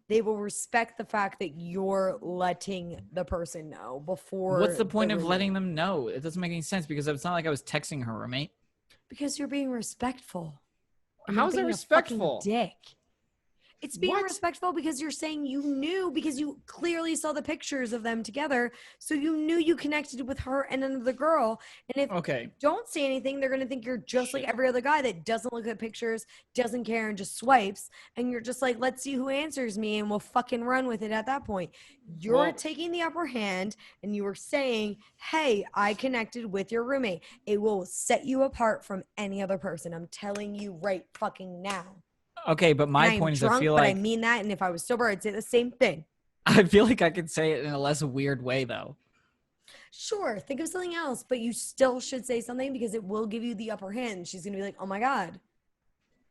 Speaker 2: they will respect the fact that you're letting the person know before.
Speaker 1: What's the point of
Speaker 2: roommate.
Speaker 1: letting them know? It doesn't make any sense because it's not like I was texting her roommate.
Speaker 2: Because you're being respectful. And
Speaker 1: How
Speaker 2: you're
Speaker 1: is that
Speaker 2: being a fucking
Speaker 1: respectful?
Speaker 2: dick. It's being
Speaker 1: What?
Speaker 2: respectful because you're saying you knew, because you clearly saw the pictures of them together. So you knew you connected with her and another girl. And if
Speaker 1: Okay.
Speaker 2: you don't say anything, they're going to think you're just like every other guy that doesn't look at pictures, doesn't care, and just swipes. And you're just like, let's see who answers me, and we'll fucking run with it at that point. You're
Speaker 1: Well-
Speaker 2: taking the upper hand, and you were saying, hey, I connected with your roommate. It will set you apart from any other person. I'm telling you right fucking now.
Speaker 1: Okay, but my
Speaker 2: And I am
Speaker 1: point is
Speaker 2: drunk,
Speaker 1: I feel
Speaker 2: but
Speaker 1: like
Speaker 2: I mean that. And if I was sober, I'd say the same thing.
Speaker 1: I feel like I could say it in a less weird way though.
Speaker 2: Sure, think of something else, but you still should say something because it will give you the upper hand. She's gonna be like, "Oh my god,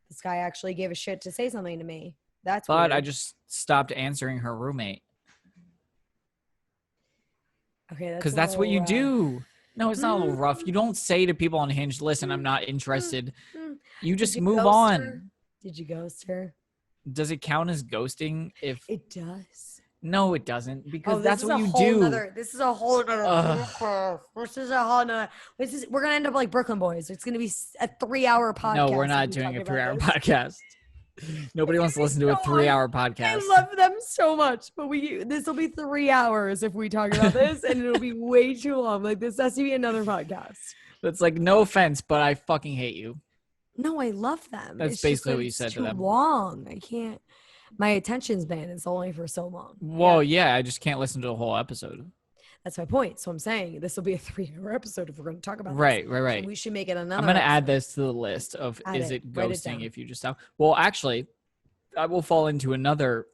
Speaker 2: this guy actually gave a shit to say something to me." That's
Speaker 1: But I
Speaker 2: weird.
Speaker 1: just stopped answering her roommate
Speaker 2: Okay,
Speaker 1: because that's what you
Speaker 2: a little rough.
Speaker 1: do. No, it's not a little rough. You don't say to people on Hinge, "Listen, I'm not interested."
Speaker 2: Mm.
Speaker 1: You just
Speaker 2: you
Speaker 1: move
Speaker 2: ghost
Speaker 1: on.
Speaker 2: her? Did you ghost her?
Speaker 1: Does it count as ghosting? If
Speaker 2: It does.
Speaker 1: no, it doesn't because
Speaker 2: this
Speaker 1: that's
Speaker 2: is
Speaker 1: what
Speaker 2: a
Speaker 1: you
Speaker 2: whole
Speaker 1: do.
Speaker 2: This is a whole nother.
Speaker 1: Ugh.
Speaker 2: This is a whole nother. We're gonna end up like Brooklyn Boys. It's gonna be a 3-hour podcast.
Speaker 1: No, we're
Speaker 2: if
Speaker 1: not
Speaker 2: we
Speaker 1: doing
Speaker 2: talk
Speaker 1: a
Speaker 2: about
Speaker 1: 3-hour
Speaker 2: this.
Speaker 1: podcast. Nobody wants to listen to a
Speaker 2: so
Speaker 1: 3-hour
Speaker 2: I
Speaker 1: podcast.
Speaker 2: love them so much, but this will be 3 hours if we talk about this, and it'll be way too long. Like this has to be another podcast.
Speaker 1: That's like no offense, but I fucking hate you.
Speaker 2: No, I love them.
Speaker 1: That's
Speaker 2: It's just
Speaker 1: basically
Speaker 2: that
Speaker 1: what you
Speaker 2: it's
Speaker 1: said to
Speaker 2: too
Speaker 1: them.
Speaker 2: long. I can't. My attention span is only for so long.
Speaker 1: Well, yeah, I just can't listen to the whole episode.
Speaker 2: That's my point. So I'm saying this will be a 3-hour episode if we're going to talk about this.
Speaker 1: Right.
Speaker 2: So we should make it another.
Speaker 1: I'm gonna add
Speaker 2: episode.
Speaker 1: this to the list of
Speaker 2: Add
Speaker 1: is
Speaker 2: it.
Speaker 1: it
Speaker 2: Write it
Speaker 1: ghosting
Speaker 2: down.
Speaker 1: if you just stop. Well, actually, I will fall into another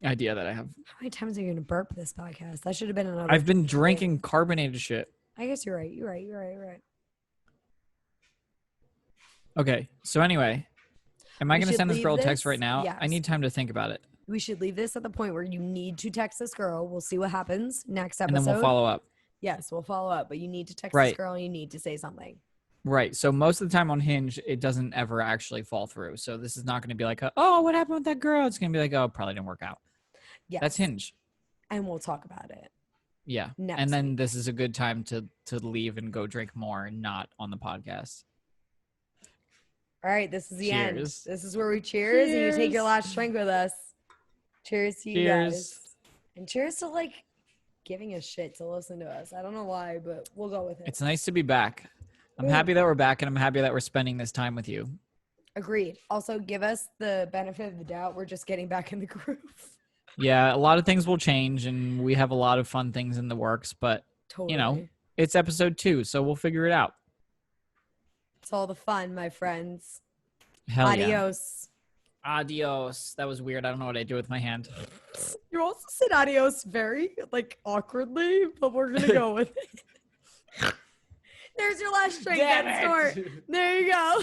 Speaker 1: idea that I have.
Speaker 2: How many times are you going to burp this podcast? That should have been another.
Speaker 1: I've been drinking carbonated shit.
Speaker 2: I guess you're right. You're right.
Speaker 1: Okay, so anyway, am I
Speaker 2: We
Speaker 1: gonna
Speaker 2: should
Speaker 1: send this
Speaker 2: leave
Speaker 1: girl a text
Speaker 2: this?
Speaker 1: right now? I
Speaker 2: Yes.
Speaker 1: need time to think about it,
Speaker 2: We should leave this at the point where you need to text this girl. We'll see what happens next
Speaker 1: and
Speaker 2: episode.
Speaker 1: then we'll follow up.
Speaker 2: Yes, we'll follow up, but you need to text
Speaker 1: Right.
Speaker 2: this girl and you need to say something.
Speaker 1: Right. So most of the time on Hinge, it doesn't ever actually fall through. So this is not going to be like, oh, what happened with that girl? It's going to be like, oh, it probably didn't work out.
Speaker 2: Yes.
Speaker 1: That's Hinge.
Speaker 2: And we'll talk about it.
Speaker 1: Yeah.
Speaker 2: Next
Speaker 1: And then this is a good time to leave and go drink more and not on the podcast.
Speaker 2: All right, this is the end.
Speaker 1: Cheers.
Speaker 2: This is where we cheers, and you take your
Speaker 1: Cheers.
Speaker 2: last drink with us. Cheers to you
Speaker 1: Cheers.
Speaker 2: guys. And cheers to like giving a shit to listen to us. I don't know why, but we'll go with it.
Speaker 1: It's nice to be back. I'm
Speaker 2: Ooh.
Speaker 1: happy that we're back and I'm happy that we're spending this time with you.
Speaker 2: Agreed. Also, give us the benefit of the doubt. We're just getting back in the groove.
Speaker 1: Yeah, a lot of things will change and we have a lot of fun things in the works, but
Speaker 2: Totally.
Speaker 1: You know. it's episode 2, so we'll figure it out.
Speaker 2: It's all the fun, my friends.
Speaker 1: Hell yeah.
Speaker 2: Adios.
Speaker 1: Adios. That was weird. I don't know what I do with my hand.
Speaker 2: You also said adios very like awkwardly, but we're gonna go with it. There's your last drink.
Speaker 1: Damn
Speaker 2: That's
Speaker 1: it.
Speaker 2: short. There you go.